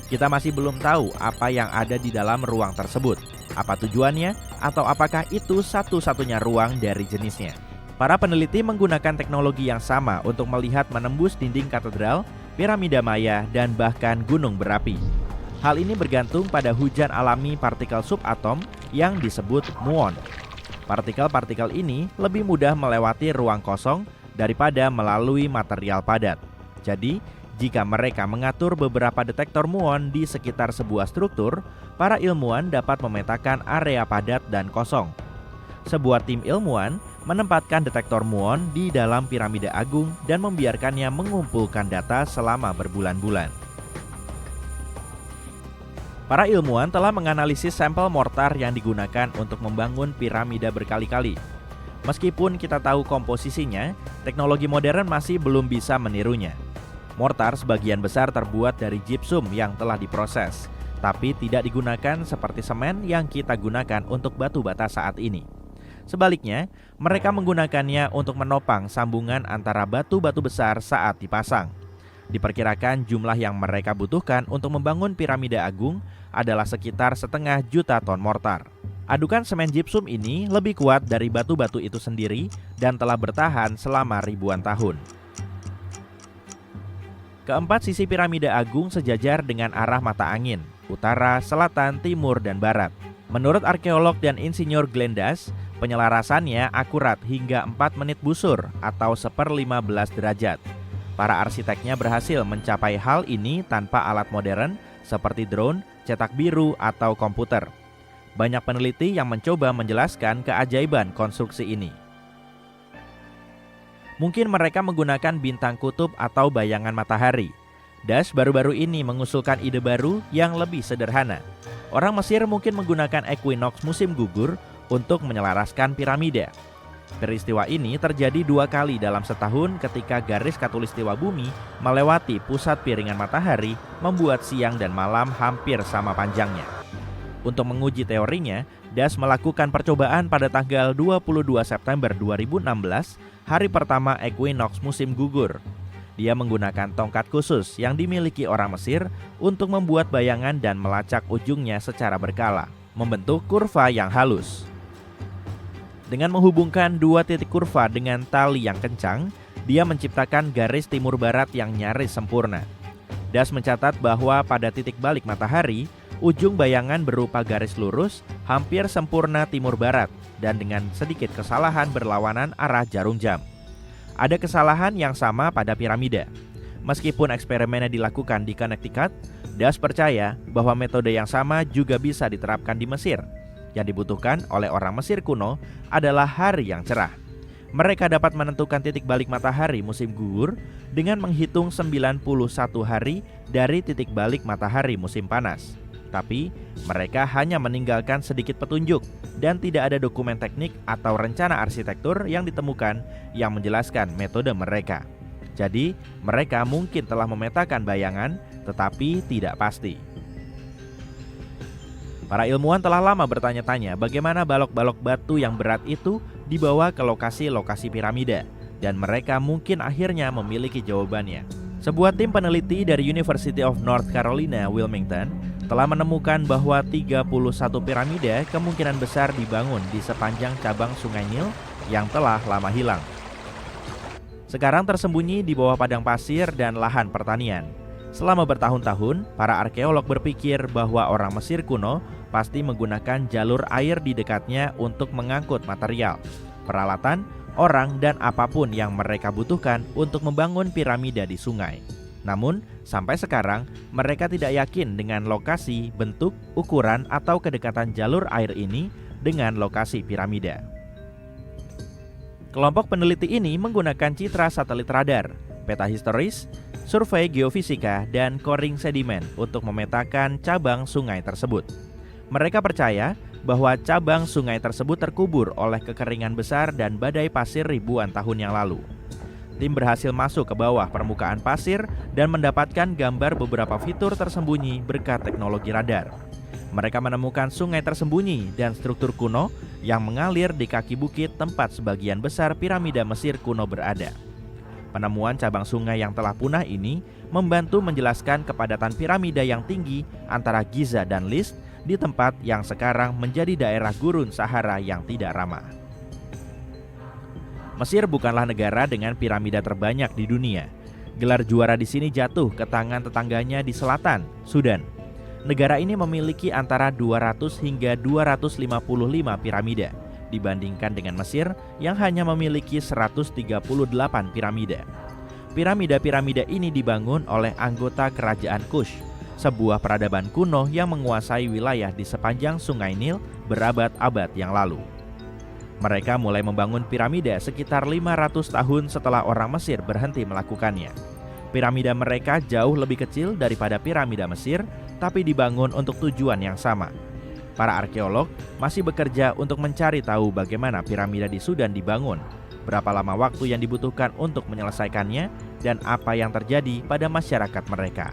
Kita masih belum tahu apa yang ada di dalam ruang tersebut, apa tujuannya, atau apakah itu satu-satunya ruang dari jenisnya. Para peneliti menggunakan teknologi yang sama untuk melihat menembus dinding katedral, piramida Maya, dan bahkan gunung berapi. Hal ini bergantung pada hujan alami partikel subatom yang disebut muon. Partikel-partikel ini lebih mudah melewati ruang kosong daripada melalui material padat. Jadi, jika mereka mengatur beberapa detektor muon di sekitar sebuah struktur, para ilmuwan dapat memetakan area padat dan kosong. Sebuah tim ilmuwan menempatkan detektor muon di dalam piramida Agung dan membiarkannya mengumpulkan data selama berbulan-bulan. Para ilmuwan telah menganalisis sampel mortar yang digunakan untuk membangun piramida berkali-kali. Meskipun kita tahu komposisinya, teknologi modern masih belum bisa menirunya. Mortar sebagian besar terbuat dari gypsum yang telah diproses, tapi tidak digunakan seperti semen yang kita gunakan untuk batu bata saat ini. Sebaliknya, mereka menggunakannya untuk menopang sambungan antara batu-batu besar saat dipasang. Diperkirakan jumlah yang mereka butuhkan untuk membangun piramida Agung adalah sekitar 0,5 juta ton mortar. Adukan semen gypsum ini lebih kuat dari batu-batu itu sendiri dan telah bertahan selama ribuan tahun. Keempat sisi piramida Agung sejajar dengan arah mata angin, utara, selatan, timur, dan barat. Menurut arkeolog dan insinyur Glendas, penyelarasannya akurat hingga 4 menit busur atau 1/15 derajat. Para arsiteknya berhasil mencapai hal ini tanpa alat modern seperti drone, cetak biru, atau komputer. Banyak peneliti yang mencoba menjelaskan keajaiban konstruksi ini. Mungkin mereka menggunakan bintang kutub atau bayangan matahari. Das baru-baru ini mengusulkan ide baru yang lebih sederhana. Orang Mesir mungkin menggunakan equinox musim gugur untuk menyelaraskan piramida. Peristiwa ini terjadi 2 kali dalam setahun ketika garis khatulistiwa bumi melewati pusat piringan matahari, membuat siang dan malam hampir sama panjangnya. Untuk menguji teorinya, Das melakukan percobaan pada tanggal 22 September 2016, hari pertama equinox musim gugur. Dia menggunakan tongkat khusus yang dimiliki orang Mesir untuk membuat bayangan dan melacak ujungnya secara berkala, membentuk kurva yang halus. Dengan menghubungkan 2 titik kurva dengan tali yang kencang, Dia menciptakan garis timur barat yang nyaris sempurna. Das mencatat bahwa pada titik balik matahari, ujung bayangan berupa garis lurus hampir sempurna timur barat dan dengan sedikit kesalahan berlawanan arah jarum jam. Ada kesalahan yang sama pada piramida. Meskipun eksperimennya dilakukan di Connecticut, Das percaya bahwa metode yang sama juga bisa diterapkan di Mesir. Yang dibutuhkan oleh orang Mesir kuno adalah hari yang cerah. Mereka dapat menentukan titik balik matahari musim gugur dengan menghitung 91 hari dari titik balik matahari musim panas. Tapi mereka hanya meninggalkan sedikit petunjuk dan tidak ada dokumen teknik atau rencana arsitektur yang ditemukan yang menjelaskan metode mereka. Jadi mereka mungkin telah memetakan bayangan tetapi tidak pasti. Para ilmuwan telah lama bertanya-tanya bagaimana balok-balok batu yang berat itu dibawa ke lokasi-lokasi piramida, dan mereka mungkin akhirnya memiliki jawabannya. Sebuah tim peneliti dari University of North Carolina, Wilmington, telah menemukan bahwa 31 piramida kemungkinan besar dibangun di sepanjang cabang Sungai Nil yang telah lama hilang. Sekarang tersembunyi di bawah padang pasir dan lahan pertanian. Selama bertahun-tahun, para arkeolog berpikir bahwa orang Mesir kuno pasti menggunakan jalur air di dekatnya untuk mengangkut material, peralatan, orang, dan apapun yang mereka butuhkan untuk membangun piramida di sungai. Namun, sampai sekarang, mereka tidak yakin dengan lokasi, bentuk, ukuran, atau kedekatan jalur air ini dengan lokasi piramida. Kelompok peneliti ini menggunakan citra satelit radar, peta historis, survei geofisika, dan coring sedimen untuk memetakan cabang sungai tersebut. Mereka percaya bahwa cabang sungai tersebut terkubur oleh kekeringan besar dan badai pasir ribuan tahun yang lalu. Tim berhasil masuk ke bawah permukaan pasir dan mendapatkan gambar beberapa fitur tersembunyi berkat teknologi radar. Mereka menemukan sungai tersembunyi dan struktur kuno yang mengalir di kaki bukit tempat sebagian besar piramida Mesir kuno berada. Penemuan cabang sungai yang telah punah ini membantu menjelaskan kepadatan piramida yang tinggi antara Giza dan Lis di tempat yang sekarang menjadi daerah gurun Sahara yang tidak ramah. Mesir bukanlah negara dengan piramida terbanyak di dunia. Gelar juara di sini jatuh ke tangan tetangganya di selatan, Sudan. Negara ini memiliki antara 200 hingga 255 piramida dibandingkan dengan Mesir yang hanya memiliki 138 piramida. Piramida-piramida ini dibangun oleh anggota kerajaan Kush, sebuah peradaban kuno yang menguasai wilayah di sepanjang Sungai Nil berabad-abad yang lalu. Mereka mulai membangun piramida sekitar 500 tahun setelah orang Mesir berhenti melakukannya. Piramida mereka jauh lebih kecil daripada piramida Mesir, tapi dibangun untuk tujuan yang sama. Para arkeolog masih bekerja untuk mencari tahu bagaimana piramida di Sudan dibangun, berapa lama waktu yang dibutuhkan untuk menyelesaikannya, dan apa yang terjadi pada masyarakat mereka.